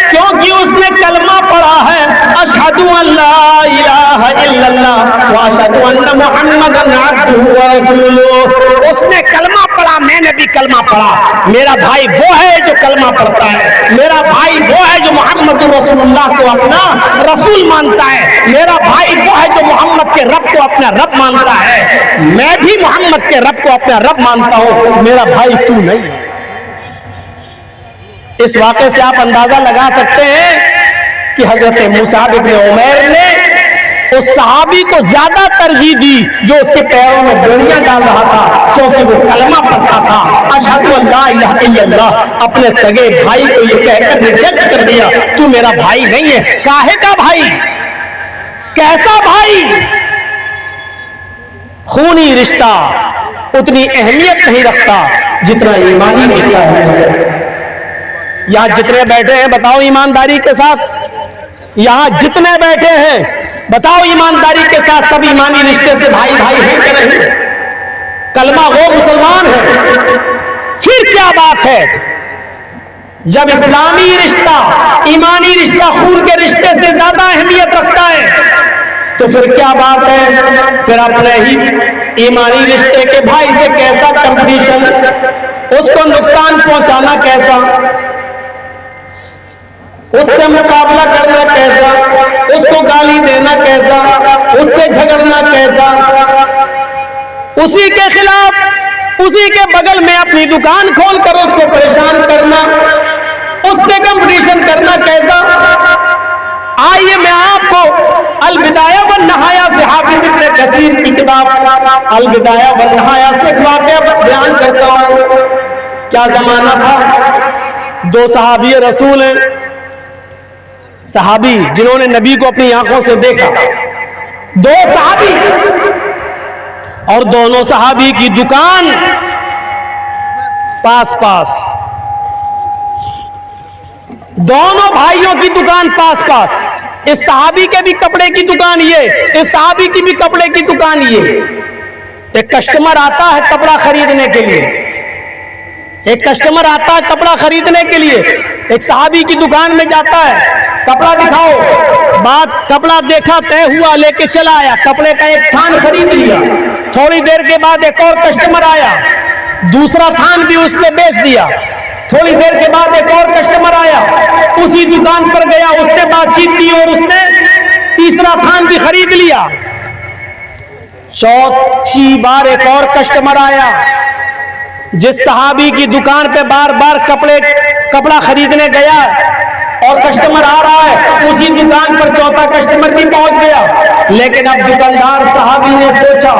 क्योंकि उसने कलमा पढ़ा है, अशहदु अल्ला इलाहा इल्लल्लाह व अशहदु अन्ना मुहम्मदन अब्दुहु व रसूलुहु। उसने कलमा पढ़ा, मैंने भी कलमा पढ़ा। मेरा भाई वो है जो कलमा पढ़ता है। मेरा भाई वो है जो मोहम्मद रसूलुल्लाह को अपना रसूल मानता है। मेरा भाई वो है जो मोहम्मद के रब को अपना रब मानता है। मैं भी मोहम्मद के रब को अपना रब मानता हूं। मेरा भाई तू नहीं है। इस वाक़े से आप अंदाजा लगा सकते हैं कि हजरत मुसाब इब्ने उमैर ने उस सहाबी को ज्यादा तरजीह दी जो उसके पैरों में बेड़ियां डाल रहा था, क्योंकि वो कलमा पढ़ता था, अशहदु अल्ला इलाहा इल्लल्लाह। अपने सगे भाई को ये कहकर रिजेक्ट कर दिया, तू मेरा भाई नहीं है। काहे का भाई? कैसा भाई? खूनी रिश्ता उतनी अहमियत नहीं रखता जितना ईमानी रिश्ता है। यहां जितने बैठे हैं बताओ ईमानदारी के साथ, यहां जितने बैठे हैं बताओ ईमानदारी के साथ, सब ईमानी रिश्ते से भाई भाई हैं कि नहीं? कलमा वो मुसलमान है। फिर क्या बात है जब इस्लामी रिश्ता, ईमानी रिश्ता खून के रिश्ते से ज्यादा अहमियत रखता है तो फिर क्या बात है? फिर अपने ही ईमानी रिश्ते के भाई से कैसा कंपटीशन, उसको नुकसान पहुंचाना कैसा, उससे मुकाबला करना कैसा, उसको गाली देना कैसा, उससे झगड़ना कैसा, उसी के खिलाफ, उसी के बगल में अपनी दुकान खोलकर उसको परेशान करना, उससे कंपटीशन करना कैसा। आइए मैं आपको अल बिदाया व नहाया से हाफिज इब्ने कसीर की किताब अल-बिदाया व निहाया से एक वाक़या बयान करता हूँ। क्या जमाना था, दो सहाबी रसूल हैं, सहाबी जिन्होंने नबी को अपनी आंखों से देखा, दो सहाबी, और दोनों सहाबी की दुकान पास पास, दोनों भाइयों की दुकान पास पास। इस सहाबी के भी कपड़े की दुकान ये, इस सहाबी की भी कपड़े की दुकान ये। एक कस्टमर आता है कपड़ा खरीदने के लिए, एक कस्टमर आता है कपड़ा खरीदने के लिए, एक सहाबी की दुकान में जाता है, कपड़ा दिखाओ, बात कपड़ा देखा, तय हुआ, लेके चला आया, कपड़े का एक थान खरीद लिया। थोड़ी देर के बाद एक और कस्टमर आया, दूसरा थान भी उसने बेच दिया। थोड़ी देर के बाद एक और कस्टमर आया, उसी दुकान पर गया, उसने बातचीत की और उसने तीसरा थान भी खरीद लिया। चौथी बार एक और कस्टमर आया, जिस सहाबी की दुकान पे बार बार कपड़ा खरीदने गया और कस्टमर आ रहा है, उसी दुकान पर चौथा कस्टमर भी पहुंच गया। लेकिन अब दुकानदार सहाबी ने सोचा,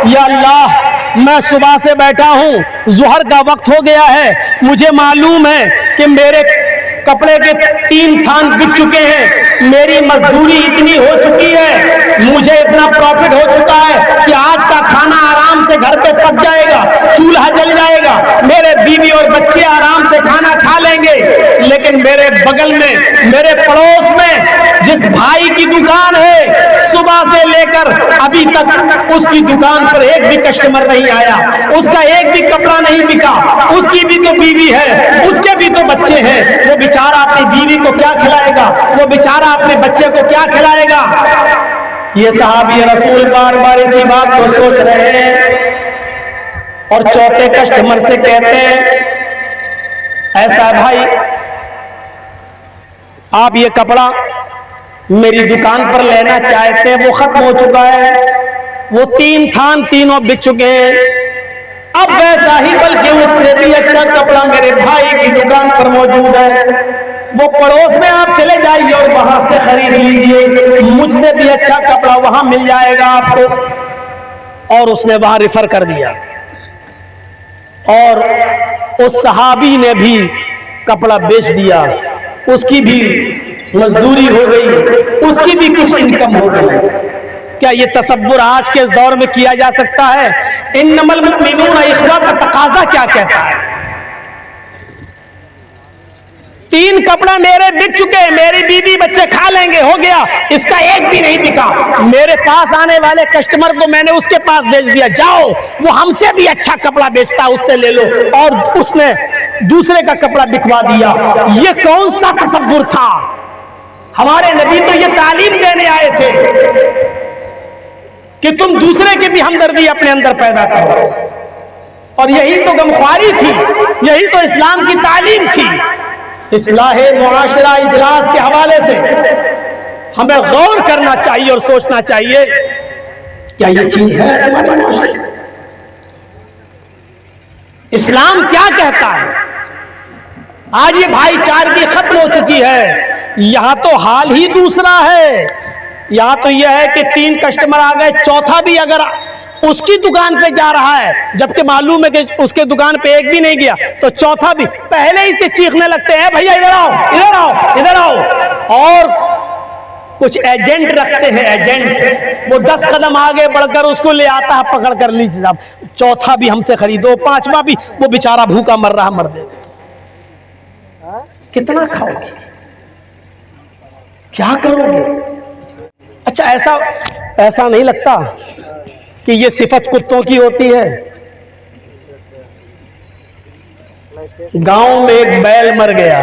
या अल्लाह, मैं सुबह से बैठा हूं, जुहर का वक्त हो गया है, मुझे मालूम है कि मेरे कपड़े के 3 थान बिक चुके हैं, मेरी मजदूरी इतनी हो चुकी है, मुझे इतना प्रॉफिट हो चुका है कि आज का खाना आराम से घर पे पक जाएगा, चूल्हा जल जाएगा, मेरे बीवी और बच्चे आराम से खाना खा लेंगे। लेकिन मेरे बगल में, मेरे पड़ोस में जिस भाई की दुकान है, सुबह से लेकर अभी तक उसकी दुकान पर एक भी कस्टमर नहीं आया, उसका एक भी कपड़ा नहीं बिका, उसकी भी तो बीवी है, उसके भी तो बच्चे हैं, वो बेचारा अपनी बीवी को क्या खिलाएगा, वो बेचारा अपने बच्चे को क्या खिलाएगा। ये सहाबी रसूल बार बार इसी बात को सोच रहे हैं और चौथे कस्टमर से कहते हैं, ऐसा भाई, आप ये कपड़ा मेरी दुकान पर लेना चाहते हैं, वो खत्म हो चुका है, वो 3 थान तीनों बिक चुके हैं। अब वैसा ही बल्कि उससे भी अच्छा कपड़ा मेरे भाई की दुकान पर मौजूद है, वो पड़ोस में आप चले जाइए और वहां से खरीद लीजिए, मुझसे भी अच्छा कपड़ा वहां मिल जाएगा आपको। और उसने वहां रिफर कर दिया और उस सहाबी ने भी कपड़ा बेच दिया, उसकी भी मजदूरी हो गई, उसकी भी कुछ इनकम हो गई। क्या ये तसव्वुर आज के इस दौर में किया जा सकता है? इन्नमल मुमिनूना इख्वा का तकाजा क्या कहता है? 3 कपड़ा मेरे बिक चुके, मेरी बीवी बच्चे खा लेंगे, हो गया, इसका एक भी नहीं बिका, मेरे पास आने वाले कस्टमर को मैंने उसके पास भेज दिया, जाओ, वो हमसे भी अच्छा कपड़ा बेचता है, उससे ले लो, और उसने दूसरे का कपड़ा बिकवा दिया। ये कौन सा तसव्वुर था? हमारे नबी तो ये तालीम देने आए थे कि तुम दूसरे की भी हमदर्दी अपने अंदर पैदा करो, और यही तो गमख्वारी थी, यही तो इस्लाम की तालीम थी। इस्लाहे मुआशरा इजलास के हवाले से हमें गौर करना चाहिए और सोचना चाहिए, क्या ये चीज है हमारे मुआशरे में? इस्लाम क्या कहता है? आज ये भाईचारगी खत्म हो चुकी है। यहां तो हाल ही दूसरा है, यहां तो यह है कि 3 कस्टमर आ गए, चौथा भी अगर उसकी दुकान पे जा रहा है, जबकि मालूम है कि उसके दुकान पे एक भी नहीं गया, तो चौथा भी पहले ही से चीखने लगते हैं, भैया इधर आओ, इधर आओ, इधर आओ। और कुछ एजेंट रखते हैं, एजेंट, वो 10 कदम आगे बढ़कर उसको ले आता है, पकड़ कर, लीजिए साहब, चौथा भी हमसे खरीदो, 5वां भी, वो बेचारा भूखा मर रहा, मर दे। कितना खाओगे, क्या करोगे? अच्छा, ऐसा नहीं लगता कि ये सिफत कुत्तों की होती है? गांव में एक बैल मर गया,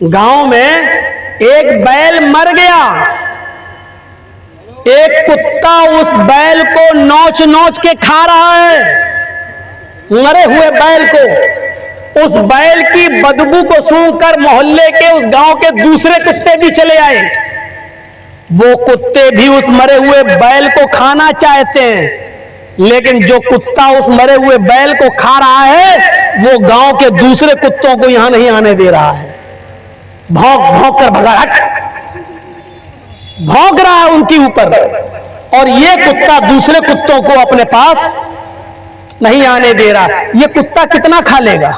गांव में एक बैल मर गया, एक कुत्ता उस बैल को नोच नोच के खा रहा है, मरे हुए बैल को। उस बैल की बदबू को सूंघकर मोहल्ले के उस गांव के दूसरे कुत्ते भी चले आए, वो कुत्ते भी उस मरे हुए बैल को खाना चाहते हैं, लेकिन जो कुत्ता उस मरे हुए बैल को खा रहा है, वो गांव के दूसरे कुत्तों को यहां नहीं आने दे रहा है, भौंक भौंक कर भगा। भौंक रहा है उनके ऊपर, और ये कुत्ता दूसरे कुत्तों को अपने पास नहीं आने दे रहा। ये कुत्ता कितना खा लेगा?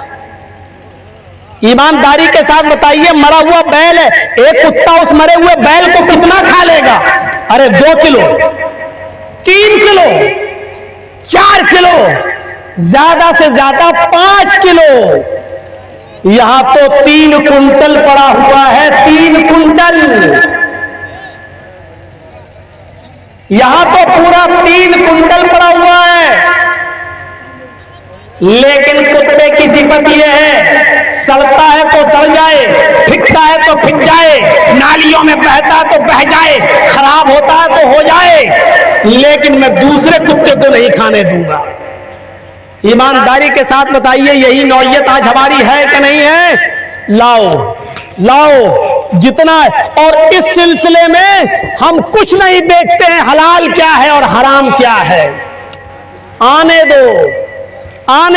ईमानदारी के साथ बताइए, मरा हुआ बैल है, एक कुत्ता उस मरे हुए बैल को कितना खा लेगा? अरे 2 किलो, 3 किलो, 4 किलो, ज्यादा से ज्यादा 5 किलो। यहां तो 3 कुंटल पड़ा हुआ है, 3 कुंटल। यहां तो पूरा 3 कुंटल पड़ा हुआ है। लेकिन कुत्ते की सिफत यह है, सड़ता है तो सड़ जाए, फिकता है तो फिक जाए, नालियों में बहता है तो बह जाए, खराब होता है तो हो जाए, लेकिन मैं दूसरे कुत्ते को नहीं खाने दूंगा। ईमानदारी के साथ बताइए, यही नौयत आज हमारी है कि नहीं है? लाओ लाओ जितना है। और इस सिलसिले में हम कुछ नहीं देखते हैं हलाल क्या है और हराम क्या है। आने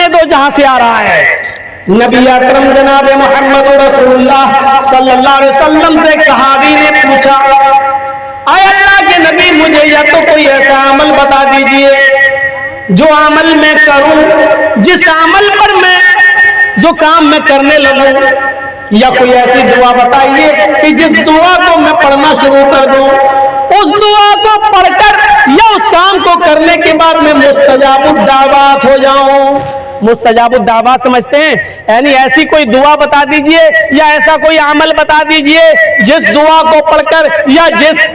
दो जहां से आ रहा है। नबी अकरम जनाब मोहम्मद रसूलुल्लाह सल्लल्लाहु अलैहि वसल्लम से एक सहाबी ने पूछा, आय अल्लाह के नबी, मुझे या तो कोई ऐसा अमल बता दीजिए जो अमल मैं करूं, जिस अमल पर मैं, जो काम मैं करने लगूं, या कोई ऐसी दुआ बताइए कि जिस दुआ को मैं पढ़ना शुरू कर दूं, उस दुआ को पढ़कर या उस काम को करने के बाद मैं मुस्तजाबुद दावत हो जाऊं। मुस्तजाबुद दावत समझते हैं? यानी ऐसी कोई दुआ बता दीजिए या ऐसा कोई अमल बता दीजिए जिस दुआ को पढ़कर या जिस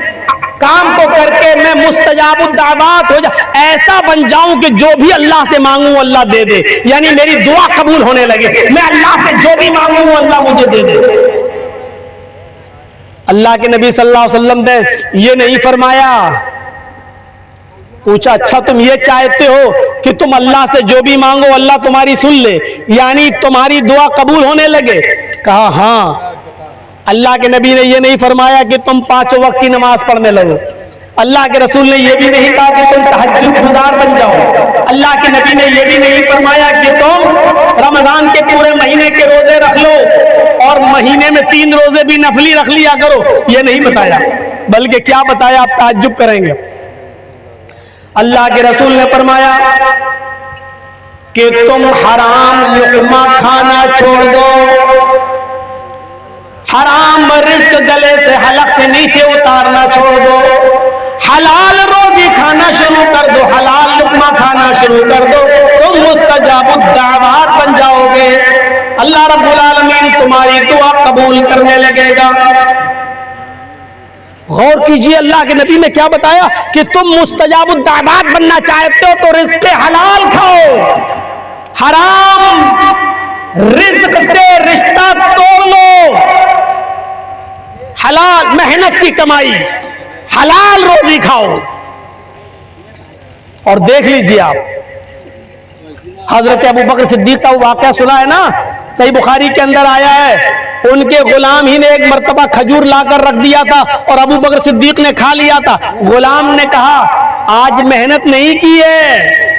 काम को करके मैं मुस्तजाबुद दावत हो जाऊं, ऐसा बन जाऊं कि जो भी अल्लाह से मांगूं अल्लाह दे दे, यानी मेरी दुआ कबूल होने लगे। मैं अल्लाह से जो भी मांगूं अल्लाह मुझे दे दे। अल्लाह के नबी सल्लल्लाहु अलैहि वसल्लम ने ये नहीं फरमाया। पूछा, अच्छा तुम ये चाहते हो कि तुम अल्लाह से जो भी मांगो अल्लाह तुम्हारी सुन ले, यानी तुम्हारी दुआ कबूल होने लगे? कहा हाँ। अल्लाह के नबी ने ये नहीं फरमाया कि तुम 5 वक्त की नमाज पढ़ने लगो। अल्लाह के रसूल ने यह भी नहीं कहा कि तुम तहज्जुद गुजार बन जाओ। अल्लाह के नबी ने यह भी नहीं फरमाया कि तुम रमजान के पूरे महीने के रोजे रख लो और महीने में 3 रोजे भी नफली रख लिया करो। यह नहीं बताया, बल्कि क्या बताया? आप ताज्जुब करेंगे। अल्लाह के रसूल ने फरमाया कि तुम हराम लुक़मा खाना छोड़ दो, हराम रिज़्क़ गले से हलक से नीचे उतारना छोड़ दो, हलाल रोटी खाना शुरू कर दो, हलाल लुक़मा खाना शुरू कर दो, तुम मुस्तजाबुद दावत बन जाओगे। अल्लाह रब्बुल आलमीन तुम्हारी दुआ कबूल करने लगेगा। गौर कीजिए, अल्लाह के नबी ने क्या बताया कि तुम मुस्तजाबुद दावत बनना चाहते हो तो रिज़्क़ हलाल खाओ, हराम रिज़्क़ से रिश्ता तोड़ लो। हलाल मेहनत की कमाई, हलाल रोजी खाओ। और देख लीजिए आप, हजरत अबू बकर सिद्दीक का वाकया सुना है ना, सही बुखारी के अंदर आया है। उनके गुलाम ही ने एक मर्तबा खजूर लाकर रख दिया था और अबू बकर सिद्दीक ने खा लिया था। गुलाम ने कहा, आज मेहनत नहीं की है,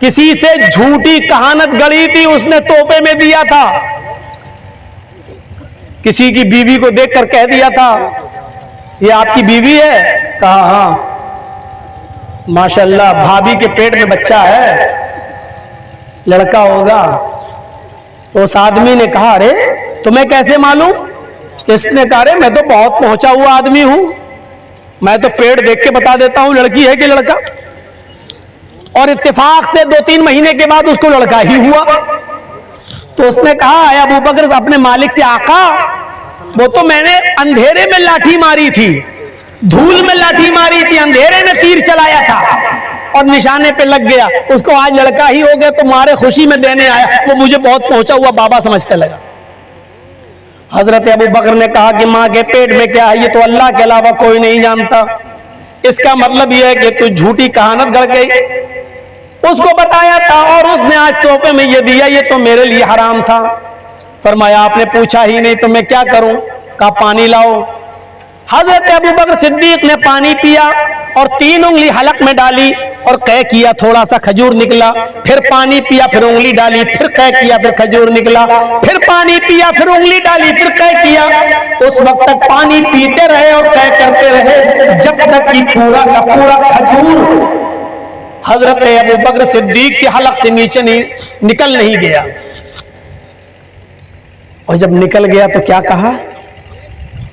किसी से झूठी कहानत गढ़ी थी, उसने तोहफे में दिया था। किसी की बीवी को देखकर कह दिया था, ये आपकी बीवी है? कहा हाँ। माशाल्लाह, भाभी के पेट में बच्चा है, लड़का होगा। तो उस आदमी ने कहा, अरे तुम्हें कैसे मालूम? इसने कहा, अरे मैं तो बहुत पहुंचा हुआ आदमी हूं, मैं तो पेट देख के बता देता हूं लड़की है कि लड़का। और इत्तेफाक से 2-3 महीने के बाद उसको लड़का ही हुआ। तो उसने कहा, अबू बकर अपने मालिक से, आका वो तो मैंने अंधेरे में लाठी मारी थी, धूल में लाठी मारी थी, अंधेरे में तीर चलाया था और निशाने पे लग गया, उसको आज लड़का ही हो गया, तो मारे खुशी में देने आया, वो मुझे बहुत पहुंचा हुआ बाबा समझते लगा। हजरत अबू बकर ने कहा कि माँ के पेट में क्या है ये तो अल्लाह के अलावा कोई नहीं जानता। इसका मतलब यह है कि तू झूठी कहानत गढ़ गई। उसको बताया था और उसने आज तोहफे में ये दिया, ये तो मेरे लिए हराम था। फरमाया, आपने पूछा ही नहीं तो मैं क्या करूं? कहा, पानी लाओ। हजरत अबू बकर सिद्दीक ने पानी पिया और 3 उंगली हलक में डाली और कह किया, थोड़ा सा खजूर निकला, फिर पानी पिया, फिर उंगली डाली, फिर कह किया, फिर खजूर निकला, फिर पानी पिया, फिर उंगली डाली, फिर कह किया। उस वक्त तक पानी पीते रहे और कह करते रहे जब तक कि पूरा का पूरा खजूर हजरत अबू बकर सिद्दीक के हलक से नीचे निकल नहीं गया। और जब निकल गया तो क्या कहा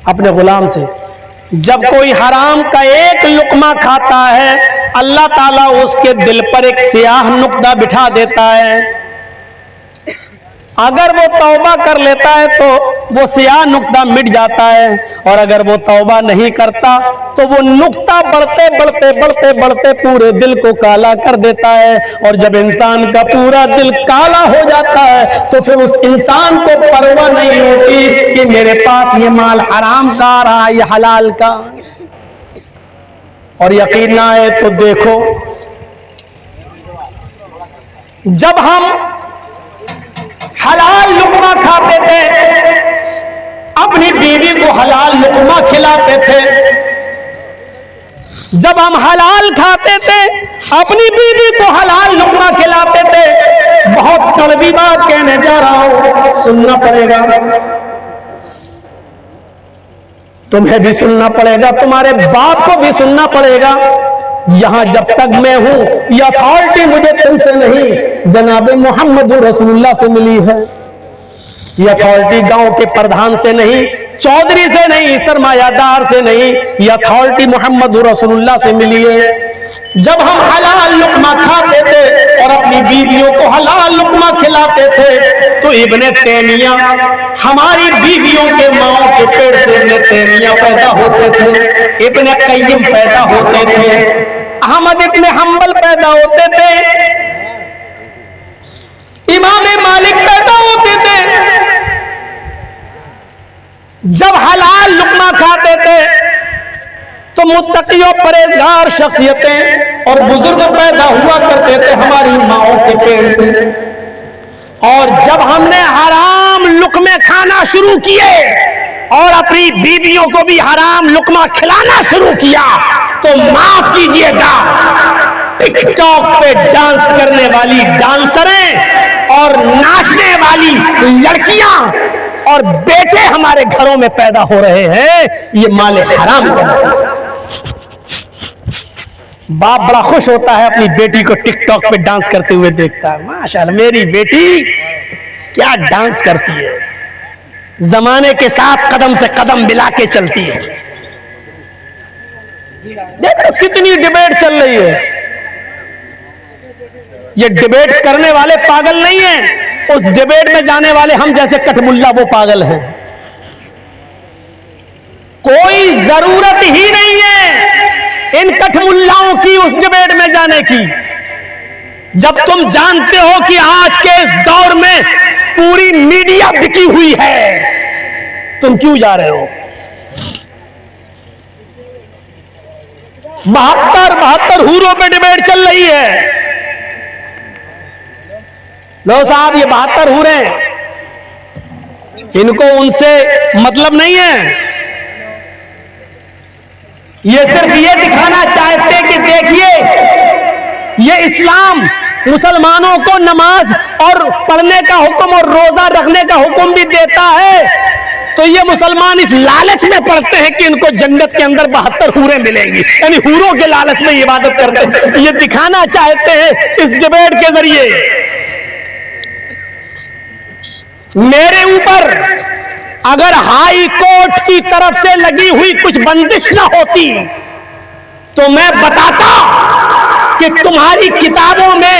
अपने गुलाम से, जब कोई हराम का एक लुकमा खाता है अल्लाह ताला उसके दिल पर एक स्याह नुक्ता बिठा देता है। अगर वो तौबा कर लेता है तो वो स्याह नुक्ता मिट जाता है, और अगर वो तौबा नहीं करता तो वो नुक्ता बढ़ते बढ़ते बढ़ते बढ़ते पूरे दिल को काला कर देता है। और जब इंसान का पूरा दिल काला हो जाता है तो फिर उस इंसान को परवाह नहीं होती कि मेरे पास ये माल हराम का आ रहा है या हलाल का। और यकीन ना आए तो देखो, जब हम हलाल लुकमा खाते थे, अपनी बीवी को हलाल लुकमा खिलाते थे, जब हम हलाल खाते थे अपनी बीवी को हलाल लुकमा खिलाते थे। बहुत कड़वी बात कहने जा रहा हूं, सुनना पड़ेगा, तुम्हें भी सुनना पड़ेगा, तुम्हारे बाप को भी सुनना पड़ेगा। यहां जब तक मैं हूं यह अथॉरिटी मुझे तुमसे नहीं जनाब मोहम्मद रसूलुल्लाह से मिली है। यह अथॉरिटी गांव के प्रधान से नहीं, चौधरी से नहीं, सरमायादार से नहीं, यह अथॉरिटी मोहम्मद रसूलुल्लाह से मिली है। जब हम हलाल लुकमा खाते थे और अपनी बीवियों को हलाल लुकमा खिलाते थे तो इब्ने तैमिया हमारी बीवियों के माओ के पेड़ से इब्ने तैमिया पैदा होते थे, इब्ने कय्यम पैदा होते थे, अहमद इब्ने हम्बल पैदा होते थे, इमाम मालिक पैदा होते थे। जब हलाल लुकमा खाते थे तो मुत्तकी और परहेजगार शख्सियतें और बुजुर्ग पैदा हुआ करते थे हमारी माओं के पेड़ से। और जब हमने हराम लुकमे खाना शुरू किए और अपनी बीवियों को भी हराम लुकमा खिलाना शुरू किया तो माफ कीजिएगा, टिकटॉक पे डांस करने वाली डांसरें और नाचने वाली लड़कियां और बेटे हमारे घरों में पैदा हो रहे हैं, ये माले हराम का। बाप बड़ा खुश होता है अपनी बेटी को टिकटॉक पे डांस करते हुए देखता है, माशाल्लाह मेरी बेटी क्या डांस करती है, जमाने के साथ कदम से कदम मिला के चलती है। देख रहे कितनी डिबेट चल रही है। ये डिबेट करने वाले पागल नहीं हैं, उस डिबेट में जाने वाले हम जैसे कठमुल्ला वो पागल हैं। कोई जरूरत ही नहीं है इन कठमुल्लाओं की उस डिबेट में जाने की। जब तुम जानते हो कि आज के इस दौर में पूरी मीडिया बिकी हुई है, तुम क्यों जा रहे हो? 72 हूरों पे डिबेट चल रही है। लो साहब, ये 72 हूरे इनको उनसे मतलब नहीं है। ये सिर्फ ये दिखाना चाहते कि देखिए ये इस्लाम मुसलमानों को नमाज और पढ़ने का हुक्म और रोजा रखने का हुक्म भी देता है, तो ये मुसलमान इस लालच में पड़ते हैं कि इनको जन्नत के अंदर 72 हूरें मिलेंगी, यानी हूरों के लालच में इबादत करते हैं। ये दिखाना चाहते हैं इस डिबेट के जरिए। मेरे ऊपर अगर हाई कोर्ट की तरफ से लगी हुई कुछ बंदिश ना होती तो मैं बताता कि तुम्हारी किताबों में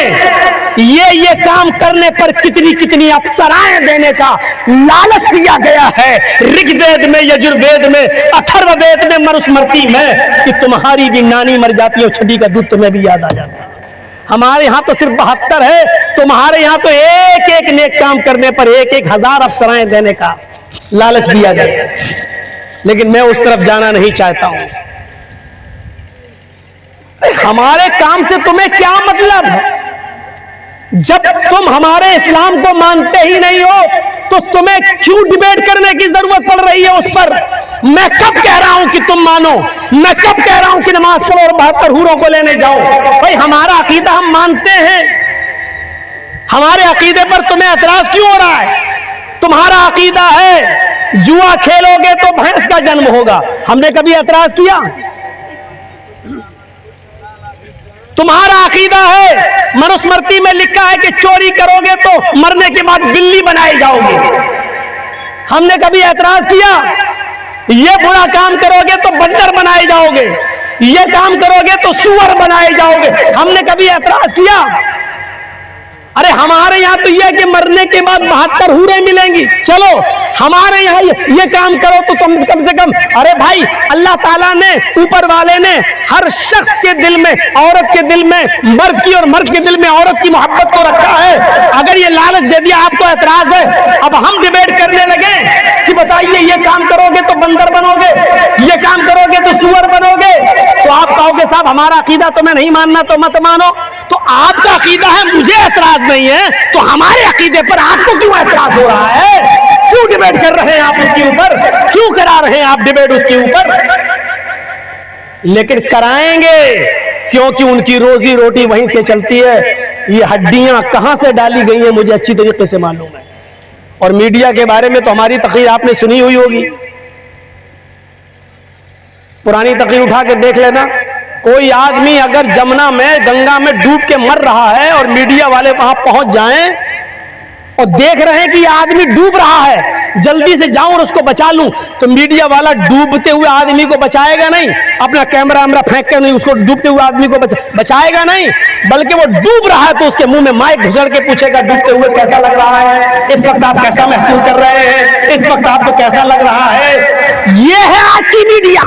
ये काम करने पर कितनी कितनी अप्सराएं देने का लालच दिया गया है। ऋग्वेद में, यजुर्वेद में, अथर्ववेद में, मनुस्मृति में, कि तुम्हारी भी नानी मर जाती है और छठी का दूध तुम्हें भी याद आ जाता है। हमारे यहां तो सिर्फ 72 है, तुम्हारे यहां तो एक एक नेक काम करने पर 1,000 अप्सराएं देने का लालच दिया गया। लेकिन मैं उस तरफ जाना नहीं चाहता हूं। हमारे काम से तुम्हें क्या मतलब? जब तुम हमारे इस्लाम को मानते ही नहीं हो तो तुम्हें क्यों डिबेट करने की जरूरत पड़ रही है उस पर? मैं कब कह रहा हूं कि तुम मानो, मैं कब कह रहा हूं कि नमाज पढ़ो और 72 हूरों को लेने जाओ? भाई हमारा अकीदा हम मानते हैं, हमारे अकीदे पर तुम्हें एतराज क्यों हो रहा है? तुम्हारा अकीदा है जुआ खेलोगे तो भैंस का जन्म होगा, हमने कभी एतराज किया? तुम्हारा अकीदा है, मनुस्मृति में लिखा है कि चोरी करोगे तो मरने के बाद बिल्ली बनाए जाओगे, हमने कभी एतराज किया? ये बुरा काम करोगे तो बंदर बनाए जाओगे, ये काम करोगे तो सुअर बनाए जाओगे, हमने कभी एतराज किया? अरे हमारे यहां तो यह कि मरने के बाद 72 हूरें मिलेंगी, चलो हमारे यहां ये काम करो तो कम से कम। अरे भाई अल्लाह ताला ने, ऊपर वाले ने हर शख्स के दिल में, औरत के दिल में मर्द की और मर्द के दिल में औरत की मोहब्बत को रखा है। अगर ये लालच दे दिया आपको एतराज है, अब हम डिबेट करने लगे कि बताइए ये काम करोगे तो बंदर बनोगे, ये काम करोगे तो सुअर बनोगे, तो आप कहोगे साहब हमारा अकीदा तुम्हें नहीं मानना तो मत मानो। तो आपका अकीदा है, मुझे एतराज नहीं है, तो हमारे अकीदे पर आपको क्यों एतराज हो रहा है? क्यों डिबेट कर रहे हैं आप उसके ऊपर? क्यों करा रहे हैं आप डिबेट उसके ऊपर? लेकिन कराएंगे क्योंकि उनकी रोजी रोटी वहीं से चलती है। ये हड्डियां कहां से डाली गई हैं मुझे अच्छी तरीके से मालूम है। और मीडिया के बारे में तो हमारी तकरीर आपने सुनी हुई होगी, पुरानी तकरीर उठा के देख लेना। कोई आदमी अगर जमुना में, गंगा में डूब के मर रहा है और मीडिया वाले वहां पहुंच जाएं और देख रहे हैं कि ये आदमी डूब रहा है, जल्दी से जाऊं और उसको बचा लूं, तो मीडिया वाला डूबते हुए आदमी को बचाएगा नहीं, अपना कैमरा फेंक के नहीं उसको डूबते हुए आदमी को बचाएगा नहीं, बल्कि वो डूब रहा है तो उसके मुंह में माइक घुसड़ के पूछेगा डूबते हुए कैसा लग रहा है, इस वक्त आप कैसा महसूस कर रहे हैं, इस वक्त आपको कैसा लग रहा है। ये है आज की मीडिया।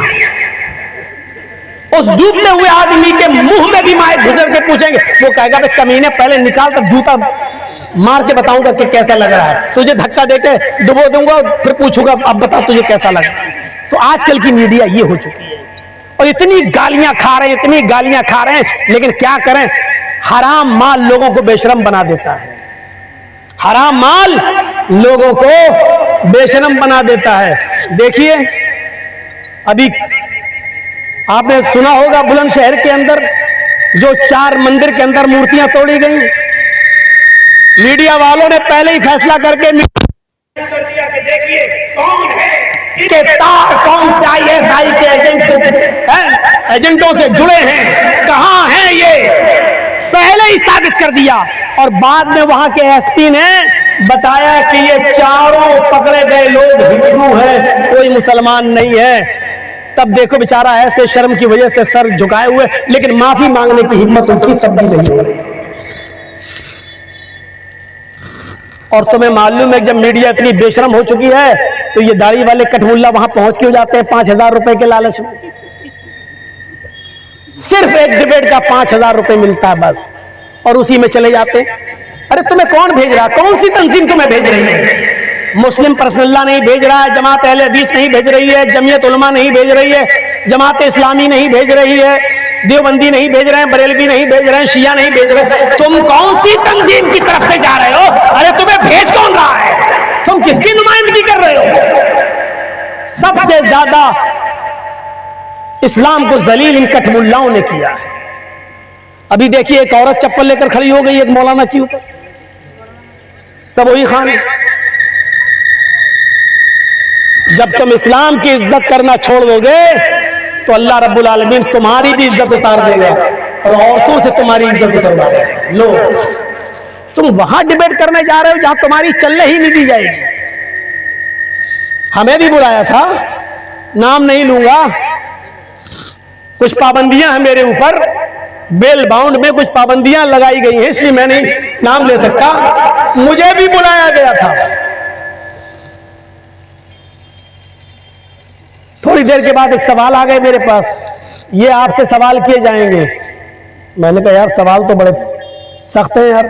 उस डूबते हुए आदमी के मुंह में भी माइक घुसड़ के पूछेंगे, वो कहेगा भाई कमीने पहले निकाल तब जूता मार के बताऊंगा कि कैसा लग रहा है, तुझे धक्का देके डुबो दूंगा फिर पूछूंगा अब बता तुझे कैसा लग रहा है। तो आजकल की मीडिया ये हो चुकी है और इतनी गालियां खा रहे हैं, इतनी गालियां खा रहे हैं, लेकिन क्या करें, हराम माल लोगों को बेशरम बना देता है, हराम माल लोगों को बेशरम बना देता है। देखिए अभी आपने सुना होगा बुलंदशहर के अंदर जो 4 मंदिर के अंदर मूर्तियां तोड़ी गई, मीडिया वालों ने पहले ही फैसला करके कर दिया कि देखिए कौन है के तार कौन से ISI के एजेंटों से जुड़े हैं, कहां हैं ये, पहले ही साबित कर दिया। और बाद में वहां के SP ने बताया कि ये चारों पकड़े गए लोग हिंदू हैं, कोई मुसलमान नहीं है। तब देखो बेचारा ऐसे शर्म की वजह से सर झुकाए हुए, लेकिन माफी मांगने की हिम्मत उनकी तब भी नहीं हो रही। और तुम्हें मालूम है जब मीडिया इतनी बेशरम हो चुकी है तो ये दाढ़ी वाले कठमुल्ला वहां पहुंच के हो जाते हैं 5000 रुपए के लालच में। सिर्फ एक डिबेट का 5000 रुपए मिलता है बस, और उसी में चले जाते हैं। अरे तुम्हें कौन भेज रहा है, कौन सी तंजीम तुम्हें भेज रही है? मुस्लिम पर्सनल्ला नहीं भेज रहा है, जमात अहले हदीस नहीं भेज रही है, जमीयत उलमा नहीं भेज रही है, जमात इस्लामी नहीं भेज रही है, देवबंदी नहीं भेज रहे हैं, बरेलवी नहीं भेज रहे हैं, शिया नहीं भेज रहे। तुम कौन सी तंजीम की तरफ से जा रहे हो? अरे तुम्हें भेज कौन रहा है? तुम किसकी नुमाइंदगी कर रहे हो? सबसे ज्यादा इस्लाम को जलील इन कठमुल्लाओं ने किया है। अभी देखिए एक औरत चप्पल लेकर खड़ी हो गई एक मौलाना के ऊपर, सब वही खान। जब तुम इस्लाम की इज्जत करना छोड़ दोगे तो अल्लाह रब्बुल आलमीन तुम्हारी भी इज्जत उतार देगा और औरतों से तुम्हारी इज्जत उतार। लो तुम वहां डिबेट करने जा रहे हो जहां तुम्हारी चलने ही नहीं दी जाएगी। हमें भी बुलाया था, नाम नहीं लूंगा, कुछ पाबंदियां हैं मेरे ऊपर, बेल बाउंड में कुछ पाबंदियां लगाई गई हैं, इसलिए मैं नहीं नाम ले सकता। मुझे भी बुलाया गया था। थोड़ी देर के बाद एक सवाल आ गए मेरे पास, ये आपसे सवाल किए जाएंगे। मैंने कहा यार सवाल तो बड़े सख्त हैं यार।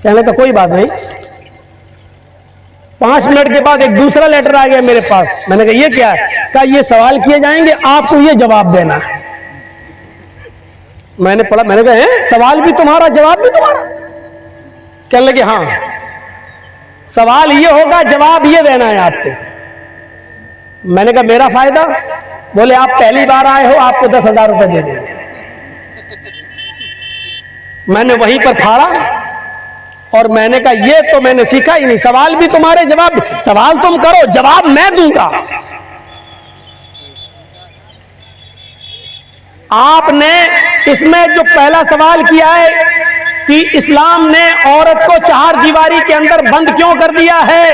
कहने का कोई बात नहीं। 5 मिनट के बाद एक दूसरा लेटर आ गया मेरे पास। मैंने कहा ये क्या है? कहा ये सवाल किए जाएंगे, आपको ये जवाब देना है। मैंने पढ़ा, मैंने कहा सवाल भी तुम्हारा जवाब भी तुम्हारा? कहने लगे हाँ, सवाल ये होगा जवाब ये देना है आपको। मैंने कहा मेरा फायदा? बोले आप पहली बार आए हो, आपको 10,000 रुपए दे देंगे। मैंने वहीं पर फाड़ा और मैंने कहा ये तो मैंने सीखा ही नहीं, सवाल भी तुम्हारे जवाब, सवाल तुम करो जवाब मैं दूंगा। आपने इसमें जो पहला सवाल किया है कि इस्लाम ने औरत को 4 दीवारी के अंदर बंद क्यों कर दिया है,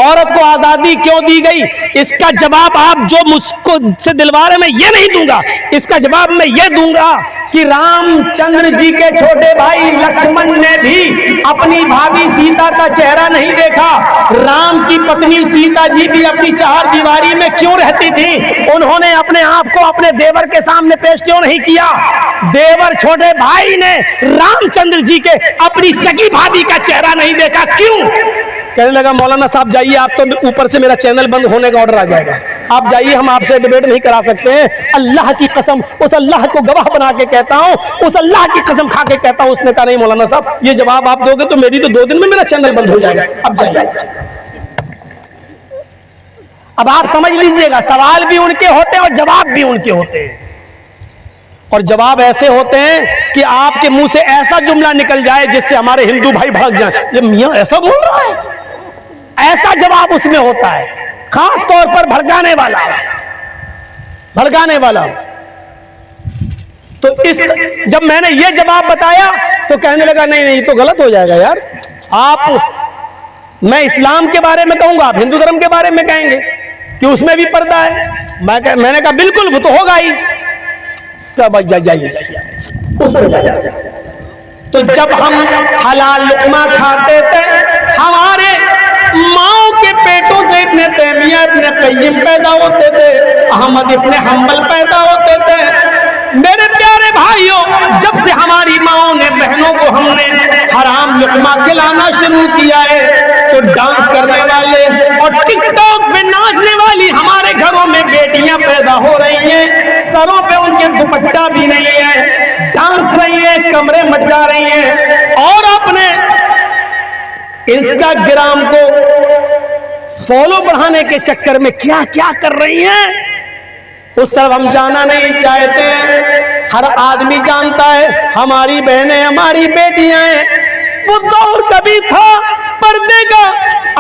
औरत को आजादी क्यों दी गई, इसका जवाब आप जो मुझको से दिलवा रहे, मैं ये नहीं दूंगा। इसका जवाब मैं ये दूंगा कि रामचंद्र जी के छोटे भाई लक्ष्मण ने भी अपनी भाभी सीता का चेहरा नहीं देखा। राम की पत्नी सीता जी भी अपनी 4 दीवारी में क्यों रहती थी? उन्होंने अपने आप को अपने देवर के सामने पेश क्यों नहीं किया? देवर छोटे भाई ने रामचंद्र जी के अपनी सगी भाभी का चेहरा नहीं देखा, क्यों? कहने लगा मौलाना साहब जाइए, आप तो ऊपर से मेरा चैनल बंद होने का ऑर्डर आ जाएगा, आप जाइए, हम आपसे डिबेट नहीं करा सकते हैं। अल्लाह की कसम, उस अल्लाह को गवाह बना के कहता हूं, उस अल्लाह की कसम खा के कहता हूं, उसने कहा नहीं मौलाना साहब ये जवाब आप दोगे तो मेरी तो 2 दिन में मेरा चैनल बंद हो जाएगा, अब जाइए। अब आप समझ लीजिएगा, सवाल भी उनके होते हैं और जवाब भी उनके होते हैं। और जवाब ऐसे होते हैं कि आपके मुंह से ऐसा जुमला निकल जाए जिससे हमारे हिंदू भाई भड़क जाए, ये मियां ऐसा बोल रहा है, ऐसा जवाब उसमें होता है, खास तौर पर भड़काने वाला। तो इस जब मैंने ये जवाब बताया तो कहने लगा नहीं नहीं तो गलत हो जाएगा यार, आप मैं इस्लाम के बारे में कहूंगा, आप हिंदू धर्म के बारे में कहेंगे कि उसमें भी पर्दा है। मैंने कहा बिल्कुल वो तो होगा ही। क्या भाई जाइए उसमें जाइए। तो जब हम हलाल लुक़मा खाते थे, हमारे माओ के पेटों से इतने तैमिया इतने कय्यिम पैदा होते थे, अहमद इतने हम्बल पैदा होते थे। मेरे प्यारे भाइयों, जब से हमारी माओ ने बहनों को हमने हराम लुक़मा खिलाना शुरू किया है तो डांस करने वाले और टिकटॉक में नाचने वाली हमारे घरों में बेटियां पैदा हो रही हैं, सरों पे उनके दुपट्टा भी नहीं है, डांस रही है, कमरे मटका रही हैं और अपने इंस्टाग्राम को फॉलो बढ़ाने के चक्कर में क्या क्या कर रही हैं, उस तरफ हम जाना नहीं चाहते। हर आदमी जानता है हमारी बहनें हमारी बेटियां हैं। वो दौर कभी था पर्दे का,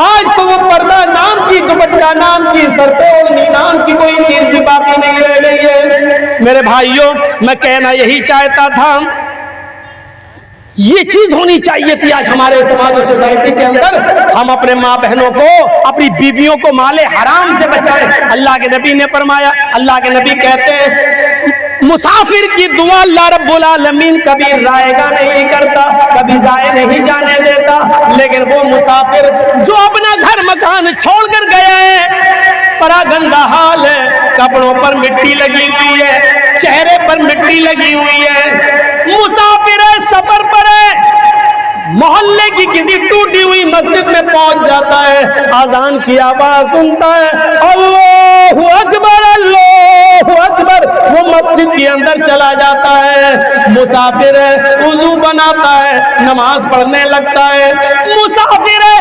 आज तो वो पर्दा नाम की, दुपट्टा नाम की, सर पे ओढ़नी नाम की कोई चीज भी बाकी नहीं रह गई है। मेरे भाइयों, मैं कहना यही चाहता था, ये चीज होनी चाहिए थी आज हमारे समाज और सोसाइटी के अंदर। हम अपने माँ बहनों को, अपनी बीवियों को माले हराम से बचाएं। अल्लाह के नबी ने फरमाया, अल्लाह के नबी कहते हैं मुसाफिर की दुआ अल्लाह रब्बुल आलमीन कभी रायगा नहीं करता, कभी जाए नहीं जाने देता, लेकिन वो मुसाफिर जो अपना घर मकान छोड़कर गया है, बड़ा गंदा हाल है, कपड़ों पर मिट्टी लगी हुई है, चेहरे पर मिट्टी लगी हुई है, मुसाफिर है, सफर पर है, मोहल्ले की किसी टूटी हुई मस्जिद में पहुंच जाता है, आजान की आवाज सुनता है, अल्लाहु अकबर अल्लाहु अकबर, वो मस्जिद के अंदर चला जाता है। मुसाफिर है, वुजू बनाता है, नमाज पढ़ने लगता है। मुसाफिर है,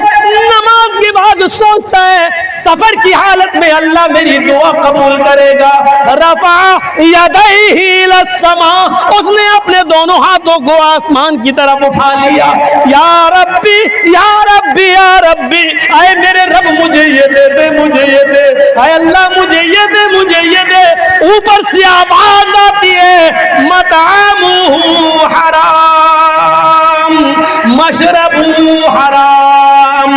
नमाज के बाद सोचता है सफर की हालत में अल्लाह मेरी दुआ कबूल करेगा। रफा यदैहि इलस्समा, उसने अपने दोनों हाथों को आसमान की तरफ उठा लिया। या रब्बी या रब्बी या रब्बी, आए मेरे रब मुझे ये दे दे, मुझे ये दे, आए अल्लाह मुझे ये दे, मुझे ये दे। ऊपर से आवाज आती है मतअमुहु हराम, मशरबू हराम,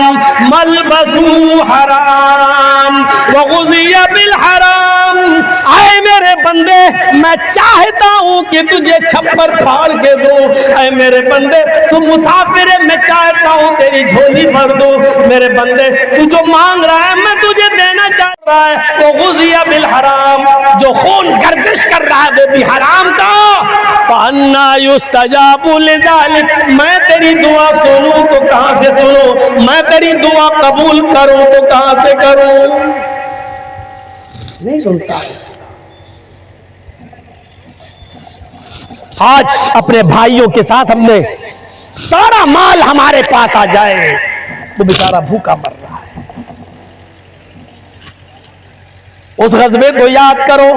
मलबसू हराम, वग़ुज़िया बिल हराम। आए मेरे बंदे, मैं चाहता हूं कि तुझे छप्पर फाड़ के दूं। आए मेरे बंदे, तू मुसाफिर है, मैं चाहता हूं तेरी झोली भर दूं। मेरे बंदे, तू जो मांग रहा है मैं तुझे देना चाह रहा है, वो गुज़िया बिल हराम, जो खून गर्दिश कर रहा है वो भी हराम का। फअन्ना युस्तजाबु लिज़ालिक, मैं तेरी दुआ सुनूं तो कहां से सुनूं, मैं तेरी दुआ कबूल करूं तो कहां से करूं। नहीं सुनता। आज अपने भाइयों के साथ हमने सारा माल हमारे पास आ जाए, वो बेचारा भूखा मर रहा है। उस गज़वे को याद करो।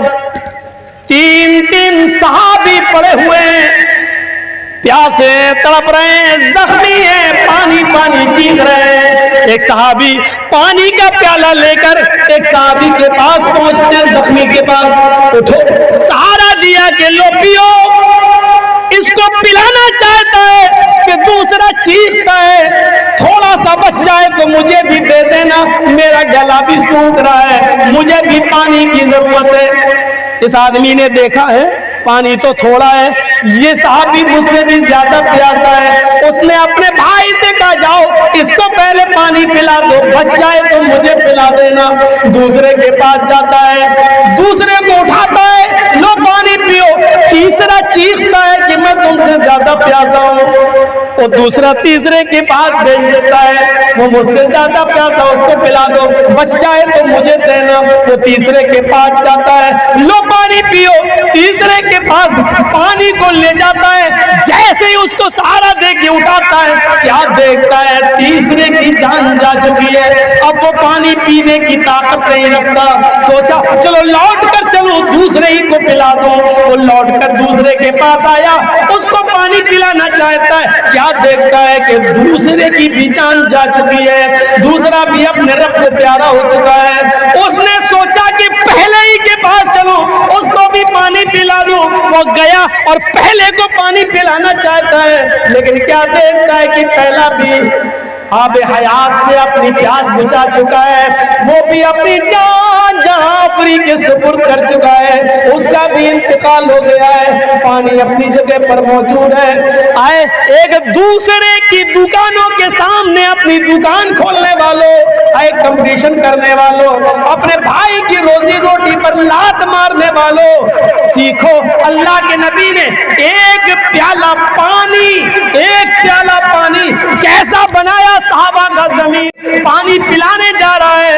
3 सहाबी पड़े हुए हैं, प्यासे तड़प रहे हैं, जख्मी है, पानी पानी चीख रहे हैं। एक सहाबी पानी का प्याला लेकर एक सहाबी के पास पहुंचते हैं, जख्मी के पास। उठो, सहारा दिया कि लो पियो। इसको पिलाना चाहता है कि दूसरा चीखता है, थोड़ा सा बच जाए तो मुझे भी दे देना, मेरा गला भी सूख रहा है, मुझे भी पानी की जरूरत है। इस आदमी ने देखा है पानी तो थोड़ा है, ये साहबी मुझसे भी ज्यादा प्यासा है। उसने अपने भाई से कहा जाओ इसको पहले पानी पिला दो, बच जाए तो मुझे पिला देना। दूसरे के पास जाता है, दूसरे को उठाता है, लो पानी पियो। तीसरा चीखता है कि मैं तुमसे ज्यादा प्यासा हूँ, वो दूसरा तीसरे के पास भेज देता है, वो मुझसे ज्यादा प्यासा, उसको पिला दो, बच जाए तो मुझे देना। वो तीसरे के पास जाता है, लो पानी पियो। तीसरे के पास पानी को ले जाता है, जैसे ही उसको सहारा दे के उठाता है, क्या देखता है तीसरे की जान जा चुकी है। अब वो पानी पीने की ताकत नहीं रखता। सोचा चलो लौट कर चलो दूसरे ही को पिला दो। वो लौट कर दूसरे के पास आया, उसको पानी पिलाना चाहता है, क्या देखता है कि दूसरे की भी जान जा चुकी है, दूसरा भी अपने रब को प्यारा हो चुका है। उसने सोचा कि पहले ही के पास चलो उसको भी पानी पिला दो। वो गया और पहले को पानी पिलाना चाहता है, लेकिन क्या देखता है कि पहला भी आबे हयात से अपनी प्यास बुझा चुका है, वो भी अपनी जान जहां के सुपुर्द कर चुका है, उसका भी इंतकाल हो गया है, पानी अपनी जगह पर मौजूद है। आए एक दूसरे की दुकानों के सामने अपनी दुकान खोलने वालों, आए कंपटीशन करने वालों, अपने भाई की रोजी रोटी पर लात मारने वालों, सीखो अल्लाह के नबी ने एक प्याला पानी कैसा बनाया। सहाबा का जमीन पानी पिलाने जा रहा है,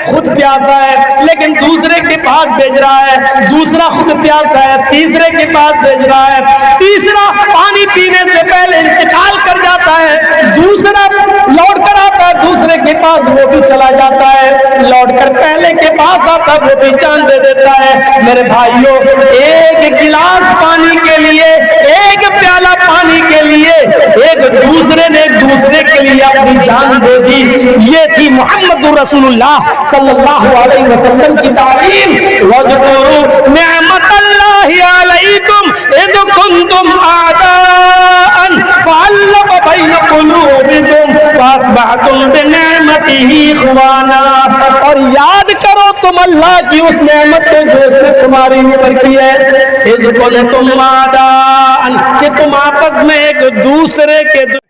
खुद प्यासा है लेकिन दूसरे के पास भेज रहा है, दूसरा खुद प्यासा है तीसरे के पास भेज रहा है, तीसरा पानी पीने से पहले इंतकाल कर जाता है, दूसरा लौट कर आता है दूसरे के पास, वो भी चला जाता है, लौट कर पहले के पास आता है, वो भी जान दे देता है। मेरे भाइयों, एक गिलास पानी के लिए, एक प्याला पानी के लिए एक दूसरे ने एक दूसरे के लिए अपनी जान दे दी। ये थी मोहम्मद रसूलुल्लाह सल्लल्लाहु अलैहि वसल्लम की तालीम। वज़कुरू निअमतल्लाहि अलैकुम इज़ कुंतुम आदाअन फ़अल्लफ़ बैन क़ुलूबिकुम फ़अस्बहतुम बिनिअमतिही इख़वाना। और याद करो तुम अल्लाह की उस नेमत को जो उसने तुम्हारी ऊपर की है। इज़ कुंतुम आदाअन, कि तुम आपस में एक दूसरे के दुश्मन,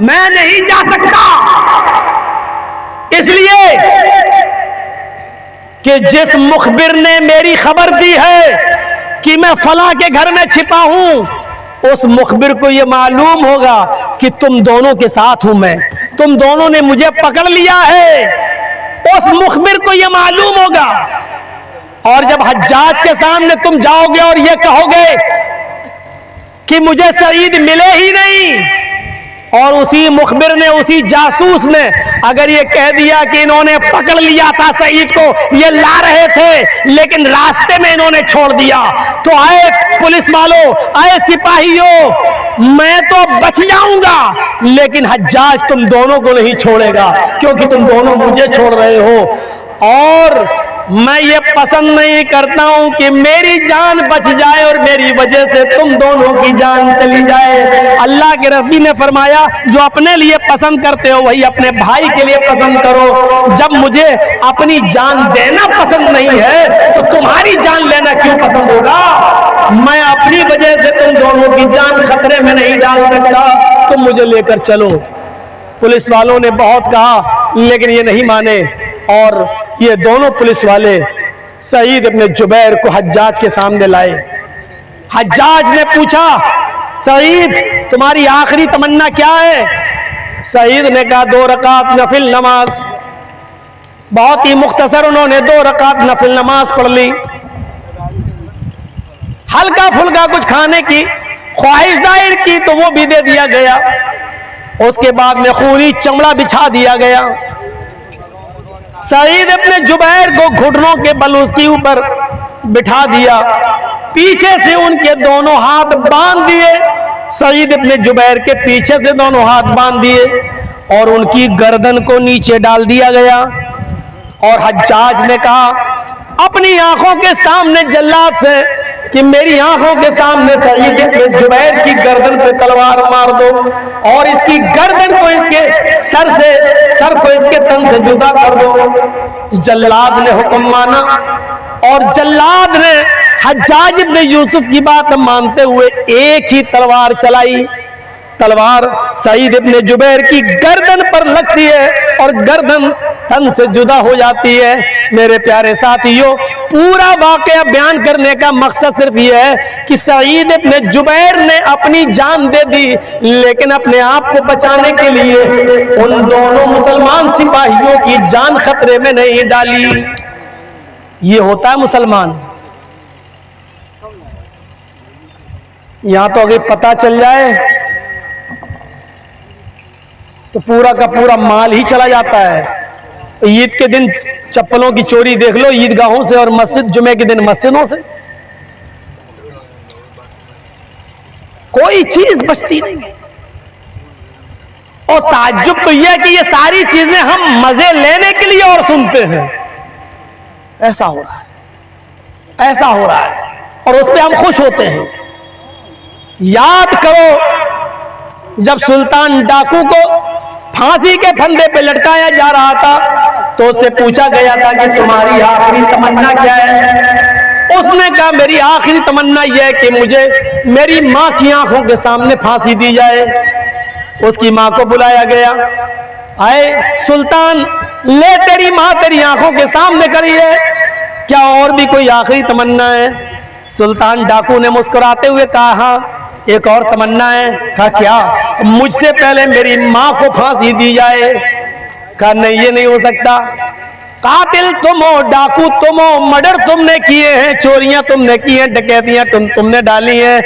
मैं नहीं जा सकता इसलिए कि जिस मुखबिर ने मेरी खबर दी है कि मैं फला के घर में छिपा हूं, उस मुखबिर को यह मालूम होगा कि तुम दोनों के साथ हूं मैं, तुम दोनों ने मुझे पकड़ लिया है। उस मुखबिर को यह मालूम होगा। और जब हज्जाज के सामने तुम जाओगे और यह कहोगे कि मुझे सईद मिले ही नहीं, और उसी मुखबिर ने, उसी जासूस ने अगर ये कह दिया कि इन्होंने पकड़ लिया था सईद को, ये ला रहे थे लेकिन रास्ते में इन्होंने छोड़ दिया, तो आए पुलिस वालों, आए सिपाहियों, मैं तो बच जाऊंगा लेकिन हज्जाज तुम दोनों को नहीं छोड़ेगा, क्योंकि तुम दोनों मुझे छोड़ रहे हो। और मैं ये पसंद नहीं करता हूं कि मेरी जान बच जाए और मेरी वजह से तुम दोनों की जान चली जाए। अल्लाह के रसूल ने फरमाया, जो अपने लिए पसंद करते हो वही अपने भाई के लिए पसंद करो। जब मुझे अपनी जान देना पसंद नहीं है तो तुम्हारी जान लेना क्यों पसंद होगा? मैं अपनी वजह से तुम दोनों की जान खतरे में नहीं डाल सकता, तुम मुझे लेकर चलो। पुलिस वालों ने बहुत कहा लेकिन ये नहीं माने, और ये दोनों पुलिस वाले सईद इब्न जुबैर को हज्जाज के सामने लाए। हज्जाज ने पूछा, सईद तुम्हारी आखिरी तमन्ना क्या है? सईद ने कहा 2 रकात नफिल नमाज। बहुत ही मुख्तसर उन्होंने 2 रकात नफिल नमाज पढ़ ली। हल्का फुल्का कुछ खाने की ख्वाहिश जाहिर की तो वो भी दे दिया गया। उसके बाद में खूनी चमड़ा बिछा दिया गया। सईद इब्न जुबैर को घुटनों के बल उसके ऊपर बिठा दिया, पीछे से उनके दोनों हाथ बांध दिए। सईद इब्न जुबैर के पीछे से दोनों हाथ बांध दिए और उनकी गर्दन को नीचे डाल दिया गया। और हज्जाज ने कहा अपनी आंखों के सामने जल्लाद से कि मेरी आंखों के सामने सईद इब्न जुबैर की गर्दन पे तलवार मार दो और इसकी गर्दन को इसके सर को इसके तन से जुदा कर दो। जल्लाद ने हुक्म माना और जल्लाद ने हज्जाज इब्न यूसुफ की बात मानते हुए एक ही तलवार चलाई। तलवार सईद इब्न जुबैर की गर्दन पर लगती है और गर्दन तन से जुदा हो जाती है। मेरे प्यारे साथियों, पूरा वाकया बयान करने का मकसद सिर्फ यह है कि सईद इब्न जुबैर ने अपनी जान दे दी, लेकिन अपने आप को बचाने के लिए उन दोनों मुसलमान सिपाहियों की जान खतरे में नहीं डाली। ये होता है मुसलमान। यहां तो अगर पता चल जाए तो पूरा का पूरा माल ही चला जाता है। ईद के दिन चप्पलों की चोरी देख लो ईदगाहों से और मस्जिद जुमे के दिन मस्जिदों से, कोई चीज बचती नहीं। और ताज्जुब तो यह है कि ये सारी चीजें हम मजे लेने के लिए और सुनते हैं। ऐसा हो रहा है, ऐसा हो रहा है और उस पर हम खुश होते हैं। याद करो जब सुल्तान डाकू को फांसी के फंदे पे लटकाया जा रहा था तो उससे पूछा गया था कि तुम्हारी आखिरी तमन्ना क्या है। उसने कहा मेरी आखिरी तमन्ना यह है कि मुझे मेरी मां की आंखों के सामने फांसी दी जाए। उसकी मां को बुलाया गया, आए सुल्तान ले तेरी मां तेरी आंखों के सामने करी है, क्या और भी कोई आखिरी तमन्ना है। सुल्तान डाकू ने मुस्कुराते हुए कहा हाँ एक और तमन्ना है। कहा क्या। मुझसे पहले मेरी मां को फांसी दी जाए। कहा नहीं ये नहीं हो सकता। कातिल तुम हो, डाकू तुम हो, मर्डर तुमने किए हैं, चोरियां तुमने की हैं, डकैतियां तुमने डाली हैं,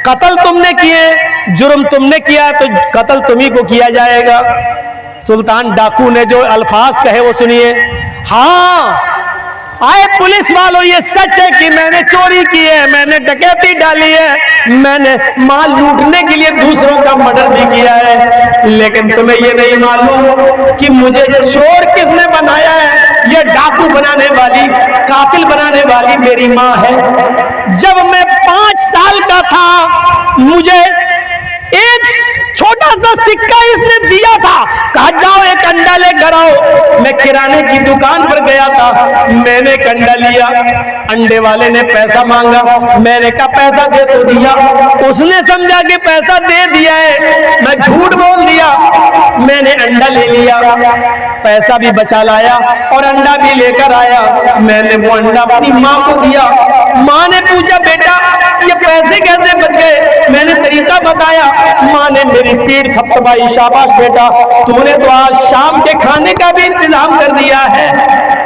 कत्ल तुमने किए, जुर्म तुमने किया तो कत्ल तुम्ही को किया जाएगा। सुल्तान डाकू ने जो अल्फाज कहे वो सुनिए। हाँ आए पुलिस वालों ये सच है कि मैंने चोरी की है, मैंने डकैती डाली है, मैंने माल लूटने के लिए दूसरों का मर्डर भी किया है, लेकिन तुम्हें ये नहीं मालूम कि मुझे चोर किसने बनाया है। ये डाकू बनाने वाली, कातिल बनाने वाली मेरी माँ है। जब मैं 5 साल का था मुझे एक छोटा सा सिक्का इसने दिया था, कहा जाओ एक अंडा लेकर आओ। मैं किराने की दुकान पर गया था, मैंने एक अंडा लिया, अंडे वाले ने पैसा मांगा, मैंने कहा पैसा दे तो दिया। उसने समझा कि पैसा दे दिया है, मैं झूठ बोल दिया, मैंने अंडा ले लिया, पैसा भी बचा लाया और अंडा भी लेकर आया। मैंने वो अंडा अपनी माँ को दिया। माँ ने पूछा बेटा ये पैसे कैसे बच गए। मैंने तरीका बताया। माँ ने मेरी पीठ थपथपाई, शाबाश बेटा तूने तो आज शाम के खाने का भी इंतजाम कर दिया है।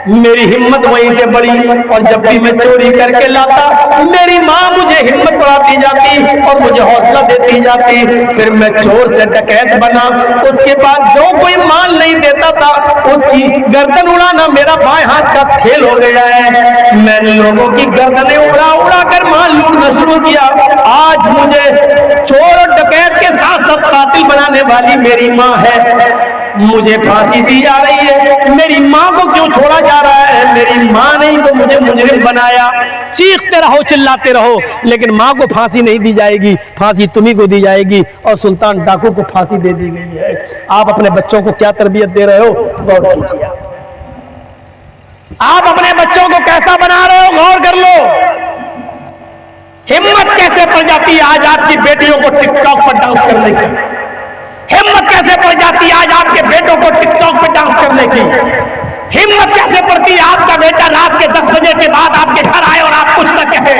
मेरी हिम्मत वहीं से बढ़ी और जब भी मैं चोरी करके लाता मेरी माँ मुझे हिम्मत बढ़ाती जाती और मुझे हौसला देती जाती। फिर मैं चोर से डकैत बना। उसके बाद जो कोई माल नहीं देता था उसकी गर्दन उड़ाना मेरा बाएं हाथ का खेल हो गया है। मैंने लोगों की गर्दनें उड़ा उड़ा कर माल लूटना शुरू किया। आज मुझे चोर और डकैत के साथ साथ कातिल बनाने वाली मेरी माँ है। मुझे फांसी दी जा रही है, मेरी माँ को क्यों छोड़ा जा रहा है। मेरी माँ ने ही तो मुझे मुजरिम बनाया। चीखते रहो चिल्लाते रहो लेकिन माँ को फांसी नहीं दी जाएगी, फांसी तुम्ही को दी जाएगी। और सुल्तान डाकू को फांसी दे दी गई है। आप अपने बच्चों को क्या तरबियत दे रहे हो, गौर कीजिए। आप अपने बच्चों को कैसा बना रहे हो, गौर कर लो। हिम्मत कैसे पड़ जाती है आज आपकी बेटियों को टिकटॉक पर डांस करने की। हिम्मत कैसे पड़ जाती है आज आपके बेटों को टिकटॉक पे डांस करने की। हिम्मत कैसे पड़ती है आपका बेटा रात के 10 बजे के बाद आपके घर आए और आप कुछ न कहे।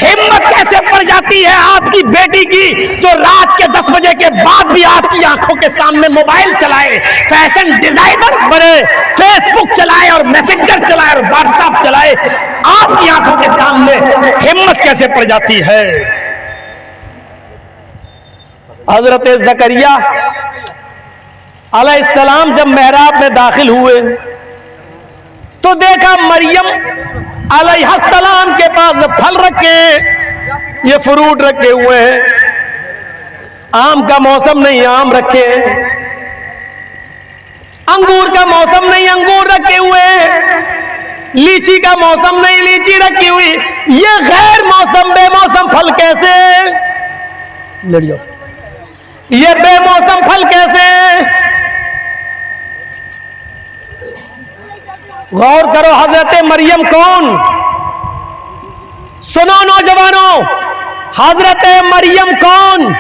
हिम्मत कैसे पड़ जाती है आपकी बेटी की जो रात के 10 बजे के बाद भी आपकी आंखों के सामने मोबाइल चलाए, फैशन डिजाइनर बने, फेसबुक चलाए और मैसेंजर चलाए और व्हाट्सएप चलाए। आपकी आंखों के सामने हिम्मत कैसे पड़ जाती है। हजरत जकरिया अलैहिस्सलाम जब मेहराब में दाखिल हुए तो देखा मरियम अलैहिस्सलाम के पास फल रखे, ये फ्रूट रखे हुए हैं। आम का मौसम नहीं, आम रखे हैं। अंगूर का मौसम नहीं, अंगूर रखे हुए हैं। लीची का मौसम नहीं, लीची रखी हुई। ये गैर मौसम बेमौसम फल कैसे? लड़ जाओ, ये बेमौसम फल कैसे? गौर करो, हजरत मरियम कौन? सुनो नौजवानों, हजरत मरियम कौन?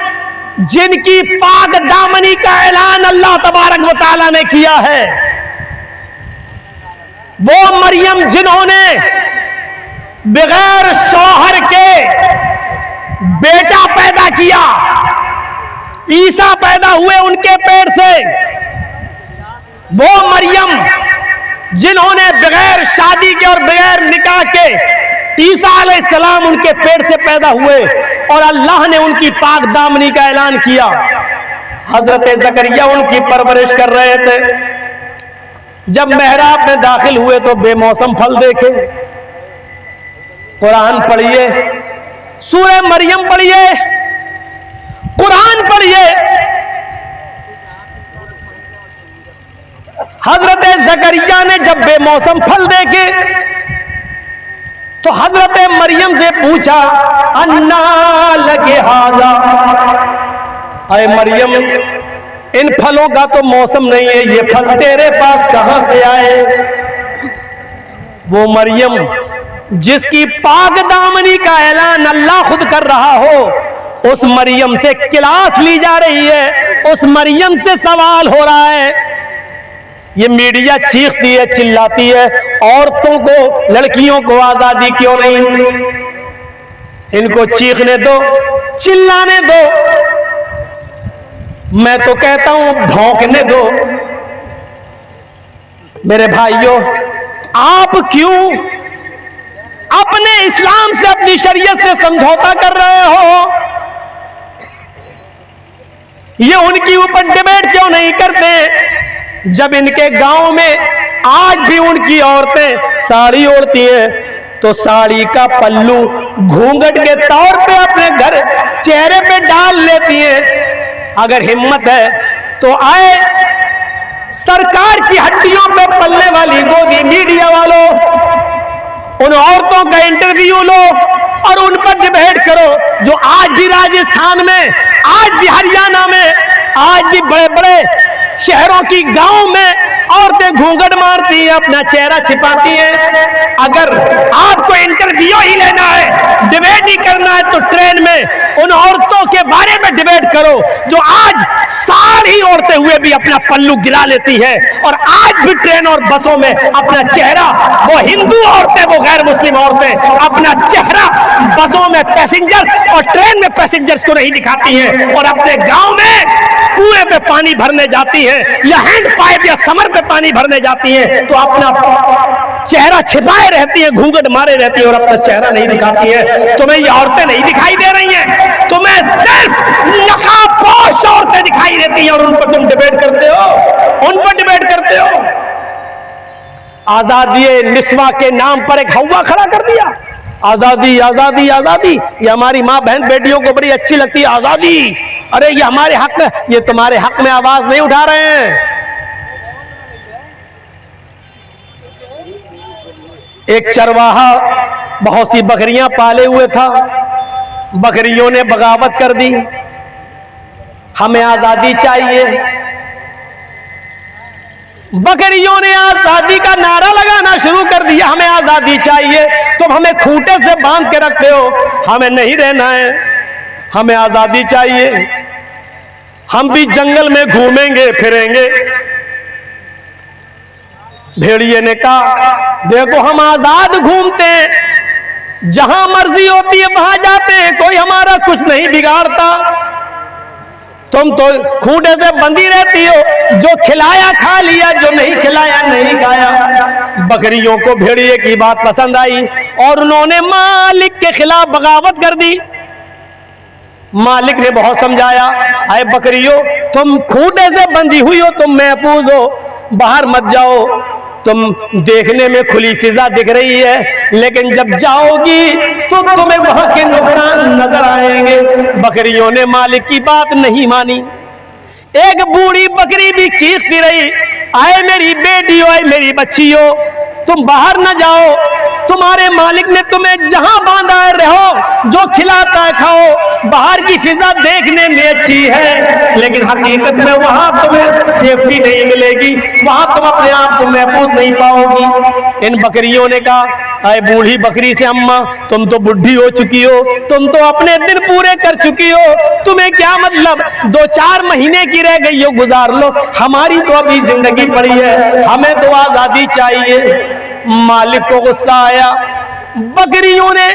जिनकी पाक दामनी का ऐलान अल्लाह तबारक व तआला ने किया है। वो मरियम जिन्होंने बगैर शौहर के बेटा पैदा किया, ईसा पैदा हुए उनके पेट से। वो मरियम जिन्होंने बगैर शादी के और बगैर निकाह के ईसा अलैहिस्सलाम उनके पेट से पैदा हुए और अल्लाह ने उनकी पाक दामनी का ऐलान किया। हजरत ज़करिया उनकी परवरिश कर रहे थे। जब मेहराब में दाखिल हुए तो बेमौसम फल देखे। कुरान पढ़िए, सूरह मरियम पढ़िए, कुरान पढ़िए। हजरत ज़करिया ने जब बेमौसम फल देखे तो हजरत मरियम से पूछा, अन्ना लगे हाजा। अरे मरियम, इन फलों का तो मौसम नहीं है, ये फल तेरे पास कहां से आए? वो मरियम जिसकी पाक दामनी का ऐलान अल्लाह खुद कर रहा हो, उस मरियम से क्लास ली जा रही है, उस मरियम से सवाल हो रहा है। ये मीडिया चीखती है, चिल्लाती है, औरतों को, लड़कियों को आजादी क्यों नहीं? इनको चीखने दो, चिल्लाने दो। मैं तो कहता हूं भौंकने दो। मेरे भाइयों, आप क्यों अपने इस्लाम से, अपनी शरीयत से समझौता कर रहे हो? ये उनके ऊपर डिबेट क्यों नहीं करते? जब इनके गांव में आज भी उनकी औरतें साड़ी ओढ़ती हैं तो साड़ी का पल्लू घूंघट के तौर पे अपने घर चेहरे पे डाल लेती हैं। अगर हिम्मत है तो आए, सरकार की हड्डियों पे पलने वाली गोदी मीडिया वालों, उन औरतों का इंटरव्यू लो और उन पर डिबेट करो। जो आज भी राजस्थान में, आज भी हरियाणा में, आज भी बड़े बड़े शहरों की गांव में औरतें घूंघट मारती हैं, अपना चेहरा छिपाती हैं। अगर आपको इंटरव्यू ही लेना है, डिबेट ही करना है, तो ट्रेन में उन औरतों के बारे में डिबेट करो जो आज साड़ी ओढ़ते हुए भी अपना पल्लू गिरा लेती है और आज भी ट्रेन और बसों में अपना चेहरा, वो हिंदू औरतें, वो गैर मुस्लिम औरतें अपना चेहरा बसों में पैसेंजर्स और ट्रेन में पैसेंजर्स को नहीं दिखाती हैं और अपने गांव में कुएं पे पानी भरने जाती है या हैंड पाइप या समर पे पानी भरने जाती है तो अपना चेहरा छिपाए रहती है, घूंघट मारे रहती है और अपना चेहरा नहीं दिखाती है। तुम्हें ये औरतें नहीं दिखाई दे रही हैं, तुम्हें सिर्फ नकाबपोश औरतें दिखाई देती हैं और उन पर तुम डिबेट करते हो, उन पर डिबेट करते हो। आजादी निस्वा के नाम पर एक हवा खड़ा कर दिया। आजादी आजादी आजादी, ये हमारी माँ बहन बेटियों को बड़ी अच्छी लगती है आजादी। अरे ये हमारे हक में, ये तुम्हारे हक में आवाज नहीं उठा रहे हैं। एक चरवाहा बहुत सी बकरियां पाले हुए था, बकरियों ने बगावत कर दी, हमें आजादी चाहिए। बकरियों ने आजादी का नारा लगाना शुरू कर दिया, हमें आजादी चाहिए। तुम हमें खूंटे से बांध के रखते हो, हमें नहीं रहना है, हमें आजादी चाहिए। हम भी जंगल में घूमेंगे फिरेंगे। भेड़िए ने कहा, देखो हम आजाद घूमते हैं, जहां मर्जी होती है वहां जाते हैं, कोई हमारा कुछ नहीं बिगाड़ता। तुम तो खूंटे से बंधी रहती हो, जो खिलाया खा लिया, जो नहीं खिलाया नहीं खाया। बकरियों को भेड़िए की बात पसंद आई और उन्होंने मालिक के खिलाफ बगावत कर दी। मालिक ने बहुत समझाया, अरे बकरियों तुम खूंटे से बंधी हुई हो, तुम महफूज हो, बाहर मत जाओ। तुम देखने में खुली फिजा दिख रही है, लेकिन जब जाओगी तो तुम्हें वहां के नुकसान नजर आएंगे। बकरियों ने मालिक की बात नहीं मानी। एक बूढ़ी बकरी भी चीखती रही, आए मेरी बेटियों, आए मेरी बच्चियों, तुम बाहर न जाओ, तुम्हारे मालिक ने तुम्हें जहां बांधा है रहो, जो खिलाता है खाओ। बाहर की फिजा देखने में अच्छी है, लेकिन हकीकत में वहां तुम्हें सेफ्टी नहीं मिलेगी, वहां तुम अपने आप को महफूज नहीं पाओगी। इन बकरियों ने कहा, अरे बूढ़ी बकरी से, अम्मा तुम तो बुढ़ी हो चुकी हो, तुम तो अपने दिन पूरे कर चुकी हो, तुम्हें क्या मतलब, 2-4 महीने की रह गई हो, गुजार लो, हमारी तो अभी जिंदगी पड़ी है, हमें तो आजादी चाहिए। मालिक को गुस्सा आया, बकरियों ने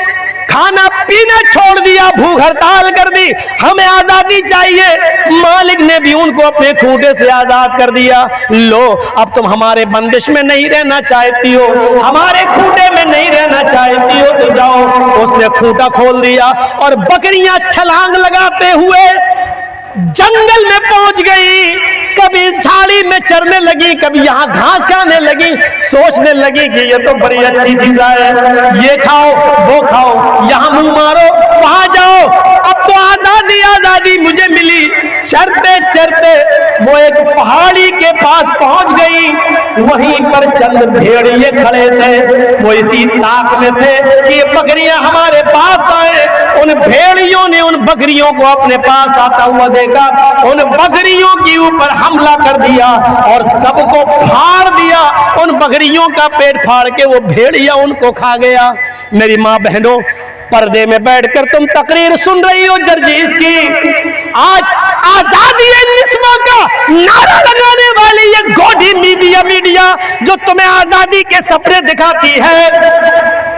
खाना पीना छोड़ दिया, भूख हड़ताल कर दी, हमें आजादी चाहिए। मालिक ने भी उनको अपने खूंटे से आजाद कर दिया। लो, अब तुम हमारे बंदिश में नहीं रहना चाहती हो, हमारे खूंटे में नहीं रहना चाहती हो, तो जाओ। उसने खूंटा खोल दिया और बकरियां छलांग लगाते हुए जंगल में पहुंच गई। कभी झाड़ी में चरने लगी, कभी यहाँ घास खाने लगी, सोचने लगी कि ये तो बड़ी अच्छी चीज है, ये खाओ वो खाओ, यहाँ मुंह मारो वहां जाओ, अब तो आजादी आजादी मुझे मिली। चरते चरते वो एक पहाड़ी के पास पहुंच गई। वहीं पर चंद भेड़िए खड़े थे, वो इसी ताक में थे कि ये बकरियां हमारे पास आए। उन भेड़ियों ने उन बकरियों को अपने पास आता हुआ देखा, उन बकरियों के ऊपर हमला कर दिया और सबको फाड़ दिया। उन बकरियों का पेट फाड़ के वो भेड़िया उनको खा गया। मेरी माँ बहनों, पर्दे में बैठकर तुम तकरीर सुन रही हो जर्जीस की। आज आजादी निस्मा का नारा लगाने वाली ये गोदी मीडिया जो तुम्हें आजादी के सपने दिखाती है,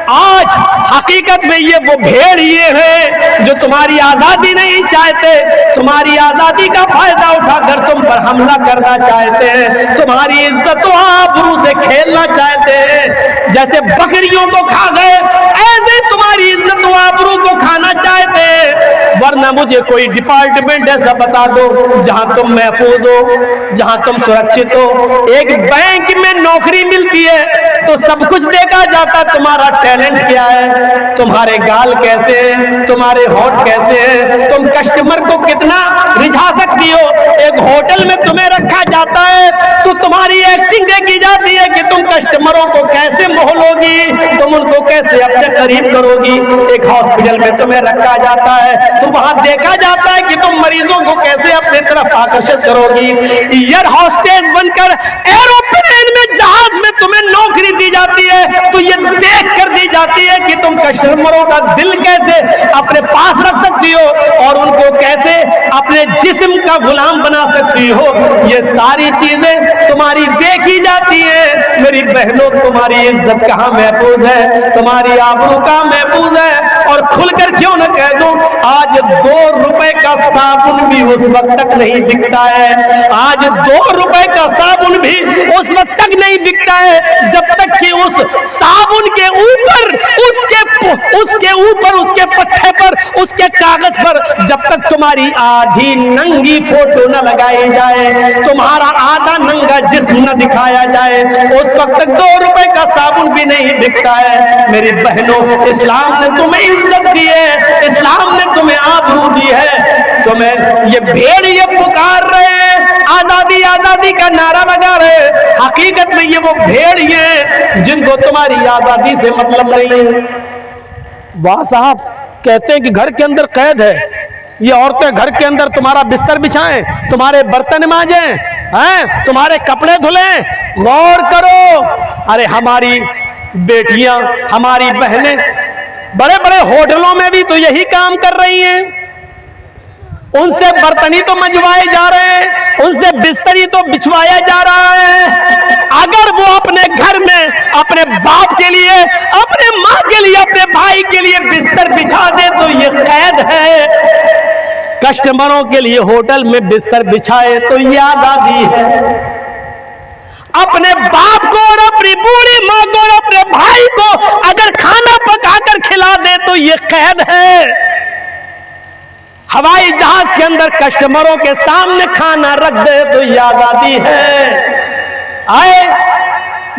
आज हकीकत में ये वो भेड़िए हैं जो तुम्हारी आजादी नहीं चाहते, तुम्हारी आजादी का फायदा उठाकर तुम पर हमला करना चाहते हैं, तुम्हारी इज्जत व आबरू से खेलना चाहते हैं। जैसे बकरियों को खा गए, ऐसे तुम्हारी इज्जत व आबरू को खाना चाहते हैं। वरना मुझे कोई डिपार्टमेंट ऐसा बता दो जहां तुम महफूज हो, जहां तुम सुरक्षित हो। एक बैंक में नौकरी मिलती है तो सब कुछ देखा जाता, तुम्हारा टैलेंट क्या है, तुम्हारे गाल कैसे हैं, तुम्हारे होठ कैसे हैं, तुम कस्टमर को कितना रिझा सकती हो। एक होटल में तुम्हें रखा जाता है तो तुम्हारी एक्टिंग देखी जाती है कि तुम कस्टमरों को कैसे मोहलोगी, तुम उनको कैसे अपने करीब करोगी। एक हॉस्पिटल में तुम्हें रखा जाता है तो वहां देखा जाता है कि तुम मरीजों को कैसे अपने तरफ आकर्षित करोगी। एयर होस्टेस बनकर एरोप्लेन में, जहाज में तुम्हें नौकरी दी जाती है तो ये देख कर दी जाती है कि तुम कस्टमरों का दिल कैसे अपने पास रख सकती हो और उनको कैसे अपने जिस्म का गुलाम बना सकती हो। ये सारी चीजें तुम्हारी देखी जाती है। मेरी बहनों, तुम्हारी इज्जत कहाँ महफूज है, तुम्हारी आबरू कहाँ महफूज है। और खुलकर क्यों न कह दूं, आज 2 रुपए का साबुन भी उस वक्त तक नहीं बिकता है, आज 2 रुपए का साबुन भी उस वक्त तक नहीं बिकता है जब तक कि उस साबुन के ऊपर, उसके पट्टे पर, उसके कागज पर जब तक तुम्हारी आधी नंगी फोटो न लगाई जाए, तुम्हारा आधा नंगा जिस्म न दिखाया जाए, उस वक्त तक 2 रुपए का साबुन भी नहीं बिकता है। मेरी बहनों, इस्लाम ने तुम्हें इज्जत दी है, इस्लाम ने तुम्हें आबरू दी है। तुम्हें ये भेड़ ये पुकार रहे हैं, आजादी आजादी का नारा लगा रहे, हकीकत में ये वो भेड़ ये जिनको तुम्हारी आजादी से मतलब नहीं है। वाह साहब, कहते हैं कि घर के अंदर कैद है, ये औरतें घर के अंदर तुम्हारा बिस्तर बिछाएं, तुम्हारे बर्तन मांजें, हैं, तुम्हारे कपड़े धुलें। गौर करो, अरे हमारी बेटियां, हमारी बहनें बड़े बड़े होटलों में भी तो यही काम कर रही हैं। उनसे बर्तन ही तो मंजवाए जा रहे हैं, उनसे बिस्तर ही तो बिछवाया जा रहा है। अगर वो अपने घर में अपने बाप के लिए, अपने माँ के लिए, अपने भाई के लिए बिस्तर बिछा दे तो ये कैद है। कस्टमरों के लिए होटल में बिस्तर बिछाए तो ये आजादी है। अपने बाप को और अपनी बूढ़ी माँ को और अपने भाई को अगर खाना पकाकर खिला दे तो ये कैद है। हवाई जहाज के अंदर कस्टमरों के सामने खाना रख दे तो ये आजादी है। आए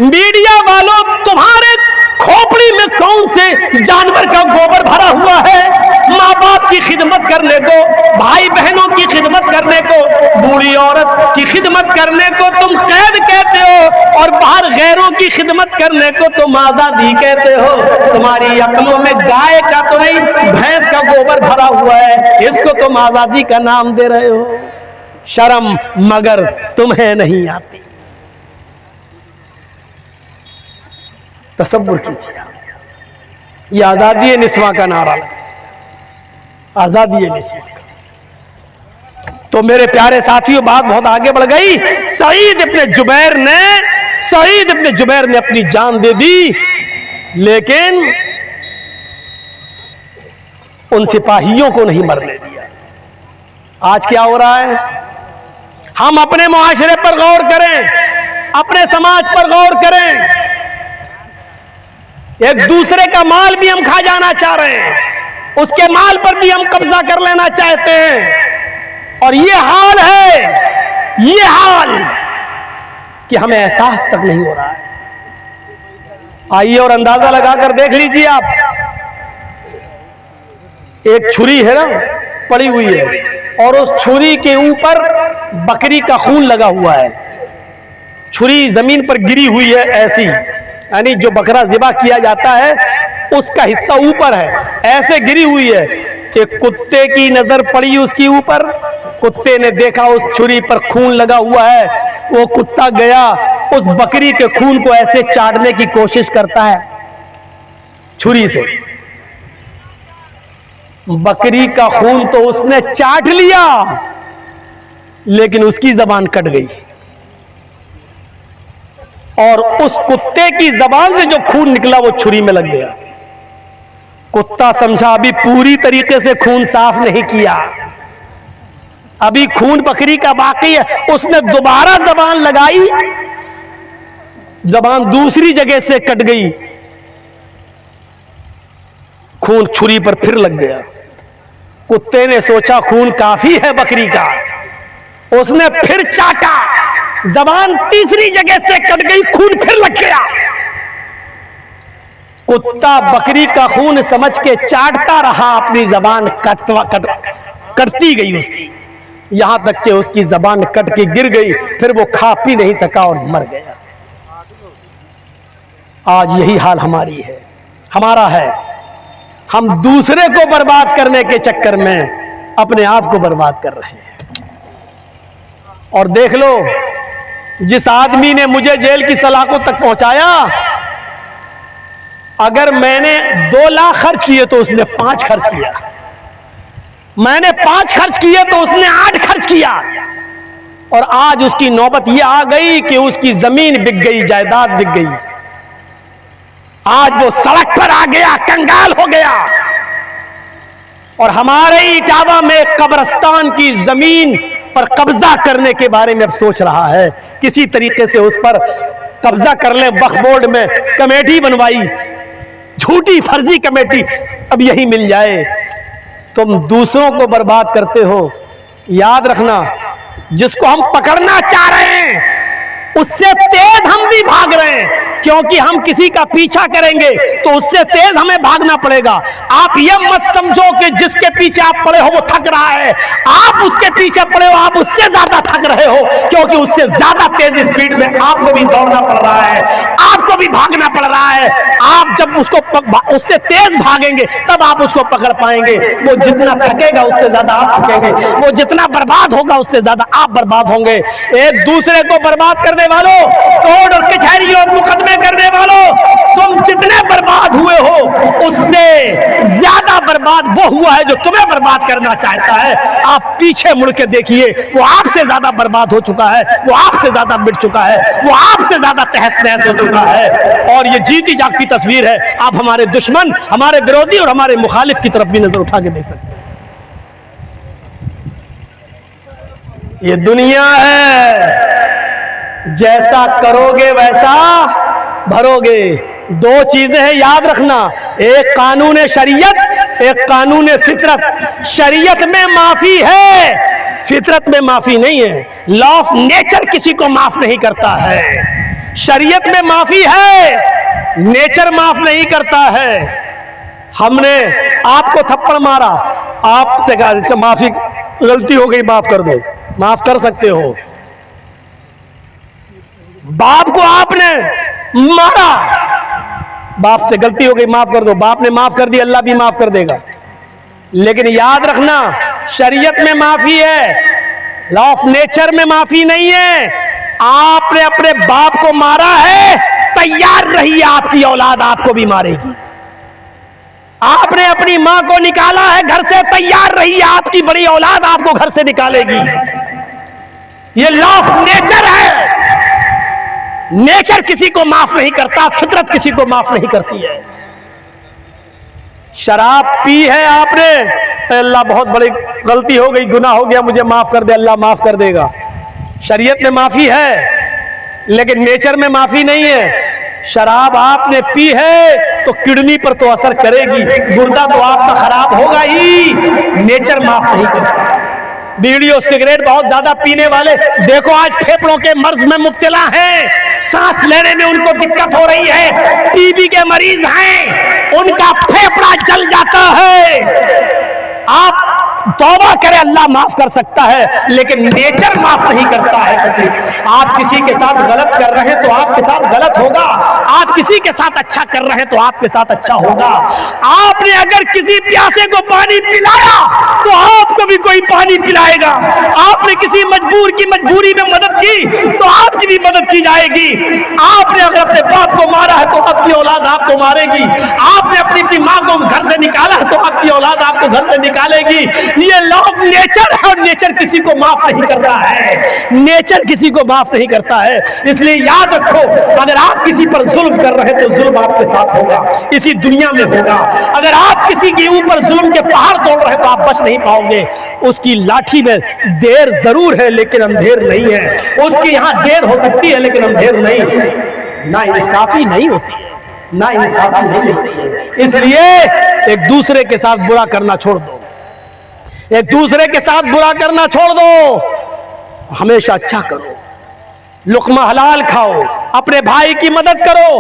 मीडिया वालों, तुम्हारे खोपड़ी में कौन से जानवर का गोबर भरा हुआ है? माँ बाप की खिदमत करने को, भाई बहनों की खिदमत करने को, बूढ़ी औरत की खिदमत करने को तुम कैद कहते हो, और बाहर गैरों की खिदमत करने को तुम आजादी कहते हो। तुम्हारी अक्लों में गाय का तो नहीं, भैंस का गोबर भरा हुआ है, इसको तुम आजादी का नाम दे रहे हो। शर्म मगर तुम्हें नहीं आती। तसव्वुर कीजिए, ये आजादी निस्वा का नारा लगा, आजादी निस्वा का। तो मेरे प्यारे साथियों, बात बहुत आगे बढ़ गई। सईद इब्ने जुबैर ने अपनी जान दे दी, लेकिन उन सिपाहियों को नहीं मरने दिया। आज क्या हो रहा है? हम अपने मुआशरे पर गौर करें, अपने समाज पर गौर करें। एक दूसरे का माल भी हम खा जाना चाह रहे हैं, उसके माल पर भी हम कब्जा कर लेना चाहते हैं। और ये हाल है, ये हाल कि हमें एहसास तक नहीं हो रहा है। आइए और अंदाजा लगाकर देख लीजिए आप, एक छुरी है ना पड़ी हुई है, और उस छुरी के ऊपर बकरी का खून लगा हुआ है। छुरी जमीन पर गिरी हुई है ऐसी, यानी जो बकरा ज़िबा किया जाता है उसका हिस्सा ऊपर है, ऐसे गिरी हुई है। एक कुत्ते की नजर पड़ी उसके ऊपर, कुत्ते ने देखा उस छुरी पर खून लगा हुआ है, वो कुत्ता गया उस बकरी के खून को ऐसे चाटने की कोशिश करता है छुरी से। बकरी का खून तो उसने चाट लिया, लेकिन उसकी जबान कट गई, और उस कुत्ते की जबान से जो खून निकला वो छुरी में लग गया। कुत्ता समझा अभी पूरी तरीके से खून साफ नहीं किया, अभी खून बकरी का बाकी है। उसने दोबारा जबान लगाई, जबान दूसरी जगह से कट गई, खून छुरी पर फिर लग गया। कुत्ते ने सोचा खून काफी है बकरी का, उसने फिर चाटा, जबान तीसरी जगह से कट गई, खून फिर लग गया। कुत्ता बकरी का खून समझ के चाटता रहा, अपनी जबान कटती गई उसकी, यहां तक कि उसकी जबान कट के गिर गई, फिर वो खा पी नहीं सका और मर गया। आज यही हाल हमारा है। हम दूसरे को बर्बाद करने के चक्कर में अपने आप को बर्बाद कर रहे हैं। और देख लो, जिस आदमी ने मुझे जेल की सलाखों तक पहुंचाया, अगर मैंने 2 लाख खर्च किए तो उसने 5 खर्च किया, मैंने 5 खर्च किए तो उसने 8 खर्च किया। और आज उसकी नौबत यह आ गई कि उसकी जमीन बिक गई, जायदाद बिक गई, आज वो सड़क पर आ गया, कंगाल हो गया। और हमारे इटावा में कब्रिस्तान की जमीन पर कब्जा करने के बारे में अब सोच रहा है, किसी तरीके से उस पर कब्जा कर ले। वक्फ बोर्ड में कमेटी बनवाई, झूठी फर्जी कमेटी, अब यही मिल जाए। तुम दूसरों को बर्बाद करते हो। याद रखना, जिसको हम पकड़ना चाह रहे हैं उससे तेज हम भी भाग रहे हैं, क्योंकि हम किसी का पीछा करेंगे तो उससे तेज हमें भागना पड़ेगा। आप यह मत समझो कि जिसके पीछे आप पड़े हो वो थक रहा है, आप उसके पीछे पड़े हो, आप उससे ज्यादा थक रहे हो, क्योंकि उससे ज्यादा तेज स्पीड में आपको भी दौड़ना पड़ रहा है, आपको भी भागना पड़ रहा है। आप जब उससे तेज भागेंगे तब आप उसको पकड़ पाएंगे। वो जितना थकेगा उससे ज्यादा आप थकेंगे, वो जितना बर्बाद होगा उससे ज्यादा आप बर्बाद होंगे। एक दूसरे को बर्बाद करने वालों, कोर्ट और कचहरी और मुकदमे करने वालों, तुम जितने बर्बाद हुए हो उससे ज्यादा बर्बाद वो हुआ है जो तुम्हें बर्बाद करना चाहता है। आप पीछे मुड़ के देखिए, वो आपसे ज्यादा बर्बाद हो चुका है, वो आपसे ज्यादा मिट चुका है, वो आपसे ज्यादा तहस नहस हो चुका है। और ये जीती जागती तस्वीर है। आप हमारे दुश्मन, हमारे विरोधी और हमारे मुखालिफ की तरफ भी नजर उठा के देख सकते हैं। ये दुनिया है, जैसा करोगे वैसा भरोगे। दो चीजें हैं, याद रखना, एक कानून शरीयत, एक कानून फितरत। शरीयत में माफी है, फितरत में माफी नहीं है। लॉ ऑफ नेचर किसी को माफ नहीं करता है। शरीयत में माफी है, नेचर माफ नहीं करता है। हमने आपको थप्पड़ मारा, आपसे कहा माफी, गलती हो गई माफ कर दो, माफ कर सकते हो। बाप को आपने मारा, बाप से गलती हो गई माफ कर दो, बाप ने माफ कर दी, अल्लाह भी माफ कर देगा। लेकिन याद रखना, शरीयत में माफी है, लॉ ऑफ नेचर में माफी नहीं है। आपने अपने बाप को मारा है, तैयार रहिए, आपकी औलाद आपको भी मारेगी। आपने अपनी मां को निकाला है घर से, तैयार रहिए, आपकी बड़ी औलाद आपको घर से निकालेगी। ये लॉ ऑफ नेचर है। नेचर किसी को माफ नहीं करता, फितरत किसी को माफ नहीं करती है। शराब पी है आपने, अल्लाह बहुत बड़ी गलती हो गई, गुनाह हो गया, मुझे माफ कर दे, अल्लाह माफ कर देगा। शरीयत में माफी है, लेकिन नेचर में माफी नहीं है। शराब आपने पी है तो किडनी पर तो असर करेगी, गुर्दा तो आपका खराब होगा ही, नेचर माफ नहीं करता। बीड़ी और सिगरेट बहुत ज्यादा पीने वाले देखो आज फेफड़ों के मर्ज में मुब्तला हैं, सांस लेने में उनको दिक्कत हो रही है, टीबी के मरीज हैं, उनका फेफड़ा जल जाता है। आप तौबा करें, अल्लाह माफ कर सकता है, लेकिन नेचर माफ नहीं करता है किसी। आप किसी के साथ गलत कर रहे हैं तो आपके साथ गलत होगा, आप किसी के साथ अच्छा कर रहे हैं तो आपके साथ अच्छा होगा। आपने अगर किसी प्यासे को पानी पिलाया तो आपको भी कोई पानी पिलाएगा। आपने किसी मजबूर की मजबूरी में मदद की तो आपकी भी मदद की जाएगी। आपने अगर अपने बाप को मारा है तो आपकी औलाद आपको मारेगी। आपने अपनी मां को घर से निकाला है तो आपकी औलाद आपको घर से निकालेगी। ये लॉ ऑफ नेचर है और नेचर किसी को माफ नहीं करता है, नेचर किसी को माफ नहीं करता है। इसलिए याद रखो, अगर आप किसी पर जुल्म कर रहे हैं तो जुल्म आपके साथ होगा, इसी दुनिया में होगा। अगर आप किसी के ऊपर जुल्म के पहाड़ तोड़ रहे हैं तो आप बच नहीं पाओगे। उसकी लाठी में देर जरूर है लेकिन अंधेर नहीं है, उसकी यहां देर हो सकती है लेकिन अंधेर नहीं। ना इंसाफी नहीं होती है, ना इंसाफी नहीं होती है। इसलिए एक दूसरे के साथ बुरा करना छोड़ दो, एक दूसरे के साथ बुरा करना छोड़ दो, हमेशा अच्छा करो, लुक़्मा हलाल खाओ, अपने भाई की मदद करो।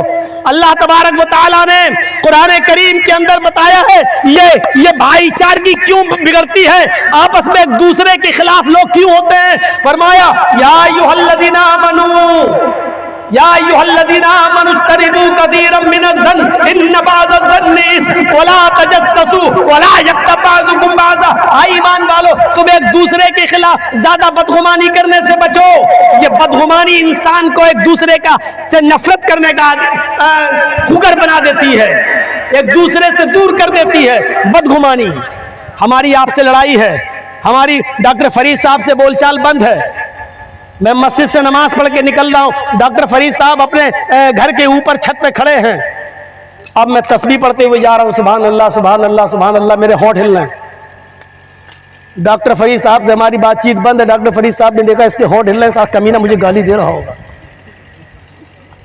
अल्लाह तबारक व तआला ने कुरान करीम के अंदर बताया है ये भाईचारगी क्यों बिगड़ती है, आपस में एक दूसरे के खिलाफ लोग क्यों होते हैं। फरमाया या अय्युहल्लज़ीना आमनू या अय्युहल्लज़ीना आमनू इज्तनिबू कसीरम मिनज़्ज़न्न इन्न बअज़-ज़न्नि इस्म वला तजस्ससू वला यग़्तब बअज़ुकुम बअज़ा। ईमान वालो, तुम एक दूसरे के खिलाफ ज्यादा बदगुमानी करने से बचो। ये बदगुमानी इंसान को एक दूसरे का से नफरत करने का खुगर बना देती है, एक दूसरे से दूर कर देती है। बदगुमानी, हमारी आपसे लड़ाई है, हमारी डॉक्टर फरीद साहब से बोलचाल बंद है। मैं मस्जिद से नमाज पढ़ के निकल रहा हूं, डॉक्टर फरीद साहब अपने घर के ऊपर छत पे खड़े हैं। अब मैं तस्बीह पढ़ते हुए जा रहा हूं, सुभान अल्लाह सुभान अल्लाह सुभान अल्लाह, मेरे होंठ हिल रहे हैं। डॉक्टर फरीद साहब से हमारी बातचीत बंद है। डॉक्टर फरीद साहब ने देखा इसके होंठ हिल रहे हैं, साथ कमीना मुझे गाली दे रहा होगा।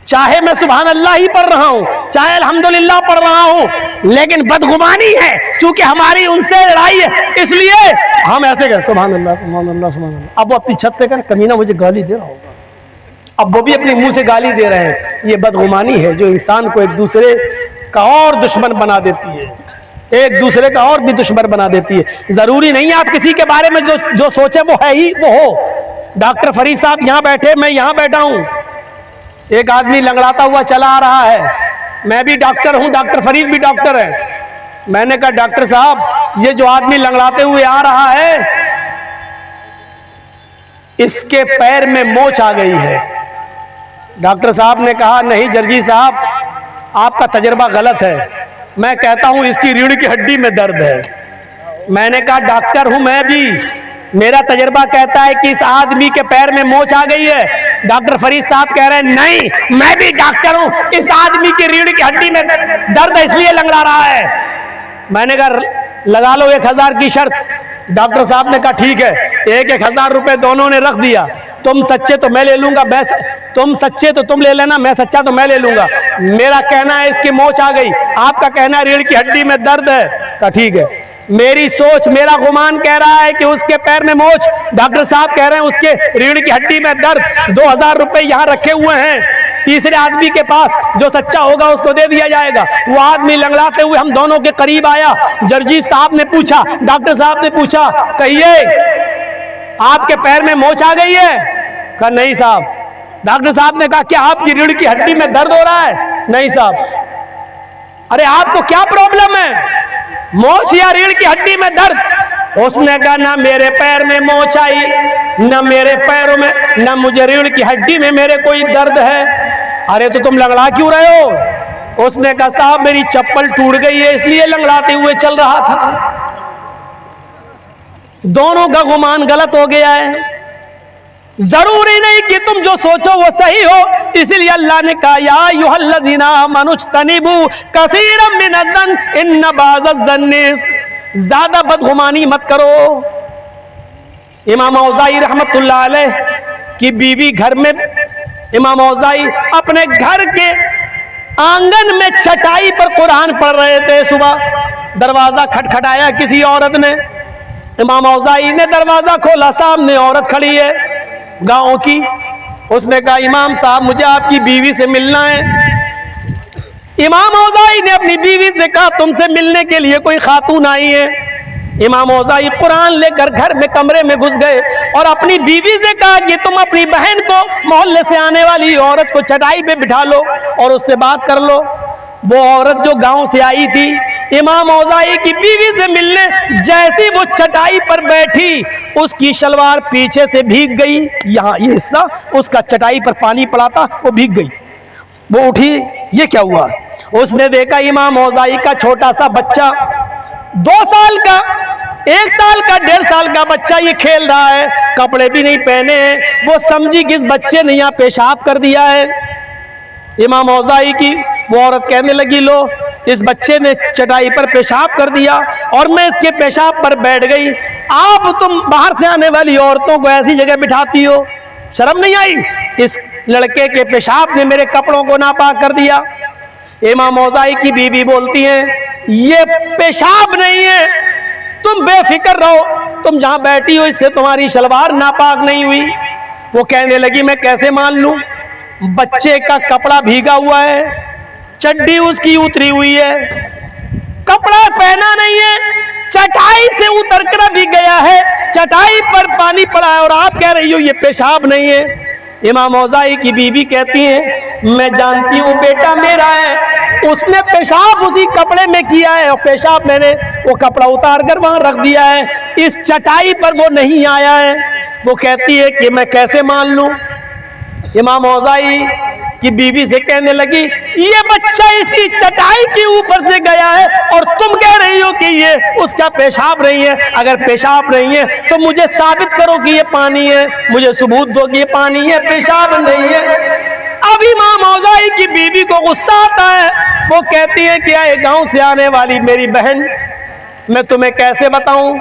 चाहे मैं सुभान अल्लाह ही पढ़ रहा हूं, चाहे अल्हम्दुलिल्लाह पढ़ रहा हूं, लेकिन बदगुमानी है, चूंकि हमारी उनसे लड़ाई है, इसलिए हम ऐसे कहें सुभान अल्लाह सुभान अल्लाह सुभान अल्लाह। अब वो अपनी छत से कहें कमीना मुझे गाली दे रहा होगा, अब वो भी अपने मुंह से गाली दे रहे हैं। ये बदगुमानी है जो इंसान को एक दूसरे का और दुश्मन बना देती है, एक दूसरे का और भी दुश्मन बना देती है। जरूरी नहीं है आप किसी के बारे में जो सोचे वो है ही वो हो। डॉक्टर फरीद साहब यहाँ बैठे, मैं यहाँ बैठा हूँ, एक आदमी लंगड़ाता हुआ चला आ रहा है, मैं भी डॉक्टर हूं, डॉक्टर फरीद भी डॉक्टर है। मैंने कहा डॉक्टर साहब ये जो आदमी लंगड़ाते हुए आ रहा है इसके पैर में मोच आ गई है। डॉक्टर साहब ने कहा नहीं जर्जी साहब आपका तजर्बा गलत है, मैं कहता हूं इसकी रीढ़ की हड्डी में दर्द है। मैंने कहा डॉक्टर हूं मैं भी, मेरा तजर्बा कहता है कि इस आदमी के पैर में मोच आ गई है। डॉक्टर फरीद साहब कह रहे हैं नहीं मैं भी डॉक्टर हूं, इस आदमी की रीढ़ की हड्डी में दर्द है इसलिए लंगड़ा रहा है। मैंने कहा लगा लो 1000 की शर्त। डॉक्टर साहब ने कहा ठीक है, 1,000 रुपए दोनों ने रख दिया। तुम सच्चे तो मैं ले लूंगा, तुम सच्चे तो तुम ले लेना, मैं सच्चा तो मैं ले लूंगा। मेरा कहना है इसकी मोच आ गई, आपका कहना है रीढ़ की हड्डी में दर्द है। कहा ठीक है, मेरी सोच, मेरा गुमान कह रहा है कि उसके पैर में मोच, डॉक्टर साहब कह रहे हैं उसके रीढ़ की हड्डी में दर्द। 2000 रुपए यहां रखे हुए हैं तीसरे आदमी के पास, जो सच्चा होगा उसको दे दिया जाएगा। वो आदमी लंगड़ाते हुए हम दोनों के करीब आया। जर्जी साहब ने पूछा, डॉक्टर साहब ने पूछा, कहिए आपके पैर में मोच आ गई है? कहा नहीं साहब। डॉक्टर साहब ने कहा क्या आपकी रीढ़ की हड्डी में दर्द हो रहा है? नहीं साहब। अरे आपको क्या प्रॉब्लम है, मोच या रीढ़ की हड्डी में दर्द? उसने कहा ना मेरे पैर में मोच आई, ना मेरे पैरों में, ना मुझे रीढ़ की हड्डी में मेरे कोई दर्द है। अरे तो तुम लंगड़ा क्यों रहे हो? उसने कहा साहब मेरी चप्पल टूट गई है इसलिए लंगड़ाते हुए चल रहा था। दोनों का गुमान गलत हो गया है। जरूरी नहीं कि तुम जो सोचो वो सही हो, इसलिए अल्लाह ने कहा या अय्युहल्लज़ीना आमनुज्तनिबू कसीरम मिनज़्ज़न इन्न बाज़-ज़न्नि, ज्यादा बदगुमानी मत करो। इमाम औज़ाई रहमतुल्लाह अलैह की बीवी घर में, इमाम औज़ाई अपने घर के आंगन में चटाई पर कुरान पढ़ रहे थे। सुबह दरवाजा खटखटाया किसी औरत ने, इमाम औज़ाई ने दरवाजा खोला, सामने औरत खड़ी है गांव की। उसने कहा इमाम साहब मुझे आपकी बीवी से मिलना है। इमाम औज़ाई ने अपनी बीवी से कहा तुमसे मिलने के लिए कोई खातून आई है। इमाम औज़ाई कुरान लेकर घर में कमरे में घुस गए और अपनी बीवी से कहा कि तुम अपनी बहन को, मोहल्ले से आने वाली औरत को चटाई पे बिठा लो और उससे बात कर लो। वो औरत जो गांव से आई थी इमाम औज़ाई की बीवी से मिलने, जैसी वो चटाई पर बैठी उसकी शलवार पीछे से भीग गई। यहाँ ये हिस्सा उसका चटाई पर पानी पड़ा था, वो भीग गई। वो उठी, ये क्या हुआ? उसने देखा इमाम औज़ाई का छोटा सा बच्चा, 2 साल का, 1 साल का, 1.5 साल का बच्चा ये खेल रहा है, कपड़े भी नहीं पहने हैं। वो समझी कि इस बच्चे ने यहाँ पेशाब कर दिया है। इमाम औज़ाई की वो औरत कहने लगी लो इस बच्चे ने चटाई पर पेशाब कर दिया और मैं इसके पेशाब पर बैठ गई। आप तुम बाहर से आने वाली औरतों को ऐसी जगह बिठाती हो, शर्म नहीं आई? इस लड़के के पेशाब ने मेरे कपड़ों को नापाक कर दिया। इमाम औज़ाई की बीवी बोलती हैं ये पेशाब नहीं है, तुम बेफिक्र रहो, तुम जहां बैठी हो इससे तुम्हारी शलवार नापाक नहीं हुई। वो कहने लगी मैं कैसे मान लूं, बच्चे का कपड़ा भीगा हुआ है, चड्डी उसकी उतरी हुई है, कपड़ा पहना नहीं है, चटाई से उतर कर भी गया है, चटाई पर पानी पड़ा है और आप कह रही हो ये पेशाब नहीं है। इमाम औज़ाई की बीवी कहती है मैं जानती हूँ बेटा मेरा है, उसने पेशाब उसी कपड़े में किया है और पेशाब मैंने वो कपड़ा उतार कर वहां रख दिया है, इस चटाई पर वो नहीं आया है। वो कहती है कि मैं कैसे मान लूं? इमाम औज़ाई की बीवी से कहने लगी ये बच्चा इसी चटाई के ऊपर से गया है और तुम कह रही हो कि ये उसका पेशाब नहीं है। अगर पेशाब नहीं है तो मुझे साबित करो कि ये पानी है, मुझे सबूत दो कि ये पानी है, पेशाब नहीं है। अब इमाम औज़ाई की बीवी को गुस्सा आता है। वो कहती है कि आए गांव से आने वाली मेरी बहन, मैं तुम्हें कैसे बताऊं,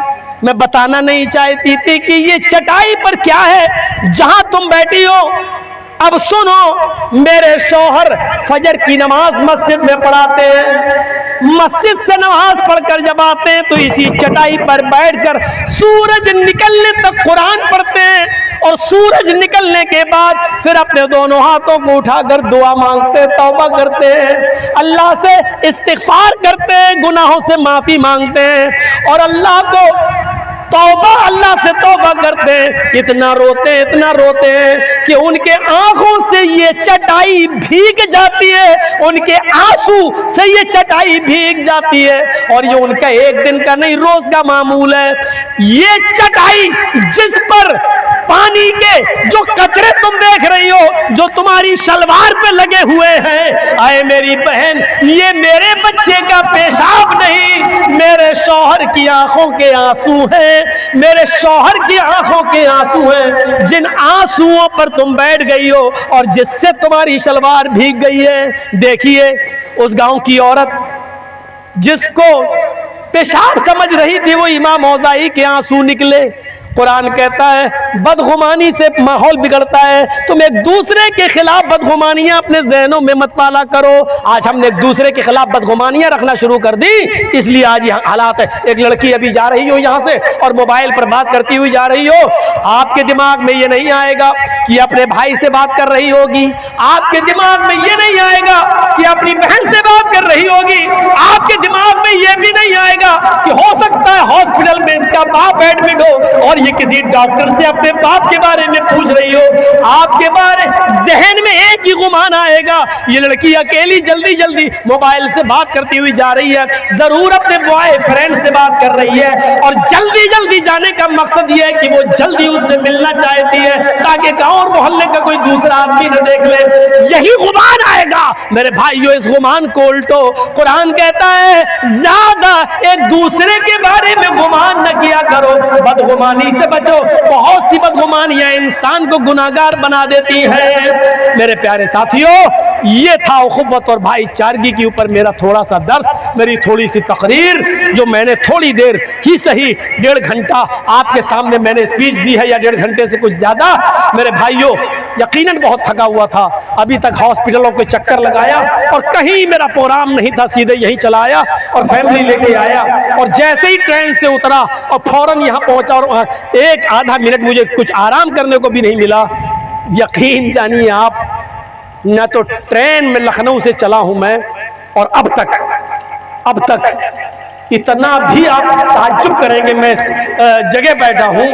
मैं बताना नहीं चाहती थी कि ये चटाई पर क्या है जहां तुम बैठी हो। अब सुनो, मेरे शौहर फजर की नमाज मस्जिद में पढ़ाते हैं, मस्जिद से नमाज पढ़कर जब आते हैं तो इसी चटाई पर बैठकर सूरज निकलने तक कुरान पढ़ते हैं और सूरज निकलने के बाद फिर अपने दोनों हाथों को उठाकर दुआ मांगते हैं, तौबा करते हैं, अल्लाह से इस्तिग़फ़ार करते हैं, गुनाहों से माफी मांगते हैं और अल्लाह को तौबा, अल्लाह से तौबा करते हैं। इतना रोते हैं कि उनके आंखों से ये चटाई भीग जाती है, उनके आंसू से ये चटाई भीग जाती है और ये उनका एक दिन का नहीं रोज का मामूल है। ये चटाई जिस पर पानी के जो कतरे तुम देख रही हो, जो तुम्हारी शलवार पे लगे हुए हैं, आए मेरी बहन, ये मेरे बच्चे का पेशाब नहीं, मेरे शौहर की आंखों के आंसू हैं, मेरे शौहर की आंखों के आंसू हैं, जिन आंसुओं पर तुम बैठ गई हो और जिससे तुम्हारी शलवार भीग गई है। देखिए उस गांव की औरत जिसको पेशाब समझ रही थी, वो इमाम औज़ाई के आंसू निकले कुरान कहता है बदगुमानी से माहौल बिगड़ता है। तुम एक दूसरे के खिलाफ बदगुमानियां अपने जहनों में मत पाला करो। आज हमने एक दूसरे के खिलाफ बदगुमानियां रखना शुरू कर दी, इसलिए आज ये हालात है। एक लड़की अभी जा रही हो यहाँ से और मोबाइल पर बात करती हुई जा रही हो, आपके दिमाग में ये नहीं आएगा कि अपने भाई से बात कर रही होगी, आपके दिमाग में ये नहीं आएगा कि अपनी बहन से बात कर रही होगी, आपके दिमाग में ये भी नहीं आएगा कि हो सकता है हॉस्पिटल में इसका बाप एडमिट हो और ये किसी डॉक्टर से अपने बाप के बारे में पूछ रही हो। आपके बारे जहन में एक ही गुमान आएगा, ये लड़की अकेली जल्दी जल्दी मोबाइल से बात करती हुई जा रही है, जरूर अपने बॉयफ्रेंड से बात कर रही है और जल्दी जल्दी जाने का मकसद ये है कि वो जल्दी उससे मिलना चाहती है ताकि गांव और मोहल्ले का कोई दूसरा आदमी न देख ले। यही गुमान आएगा मेरे भाइयों। इस गुमान को उल्टो, कुरान कहता है ज्यादा एक दूसरे के बारे में गुमान न किया करो, बदगुमानी से बचो। बहुत सी बदगुमानियां इंसान को गुनाहगार बना देती हैं। मेरे प्यारे साथियों, ये था उखुव्वत और भाईचारगी के ऊपर मेरा थोड़ा सा दर्स, मेरी थोड़ी सी तकरीर, जो मैंने थोड़ी देर ही सही 1.5 घंटा आपके सामने मैंने स्पीच दी है, या 1.5 घंटे से कुछ ज्यादा। मेरे भाइयों, यकीनन बहुत थका हुआ था, अभी तक हॉस्पिटलों के चक्कर लगाया और कहीं मेरा प्रोग्राम नहीं था, सीधे यहीं चला आया और फैमिली लेके आया। और जैसे ही ट्रेन से उतरा और फौरन यहाँ पहुंचा और 1-आधा मिनट मुझे कुछ आराम करने को भी नहीं मिला। यकीन जानिए आप, न तो ट्रेन में लखनऊ से चला हूं मैं, और अब तक इतना भी आप ताज्जुब करेंगे, मैं इस जगह बैठा हूं,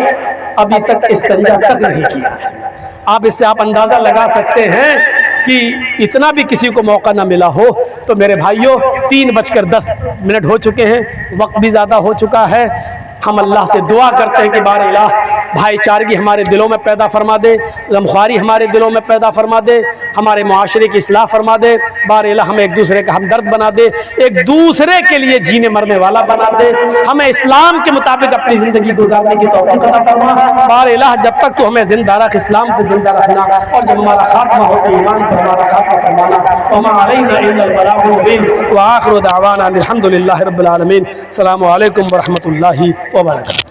अभी तक इस्तिंजा तक नहीं किया। आप इससे आप अंदाजा लगा सकते हैं कि इतना भी किसी को मौका ना मिला हो। तो मेरे भाइयों, 3:10 हो चुके हैं, वक्त भी ज़्यादा हो चुका है। हम अल्लाह से दुआ करते हैं कि बार इलाह भाईचारगी हमारे दिलों में पैदा फरमा दे, गमख्वारी हमारे दिलों में पैदा फरमा दे, हमारे मुआशरे की इस्लाह फरमा दे। बार इलाह हमें एक दूसरे का हमदर्द बना दे, एक दूसरे के लिए जीने मरने वाला बना दे, हमें इस्लाम के मुताबिक अपनी ज़िंदगी गुजारने की तौफीक अता फरमा। बार इलाह जब तक तो हमें जिंदा रख, इस्लाम पे जिंदा रखना, और जब हमारा खात्मा हो तो ईमान पर हमारा खात्मा फरमाना। वमा अलैना इल्लल बलागुल मुबीन व आखिरु दावाना अल्हम्दुलिल्लाहि रब्बिल आलमीन। अस्सलामु अलैकुम व रहमतुल्लाहि व बरकातुहू।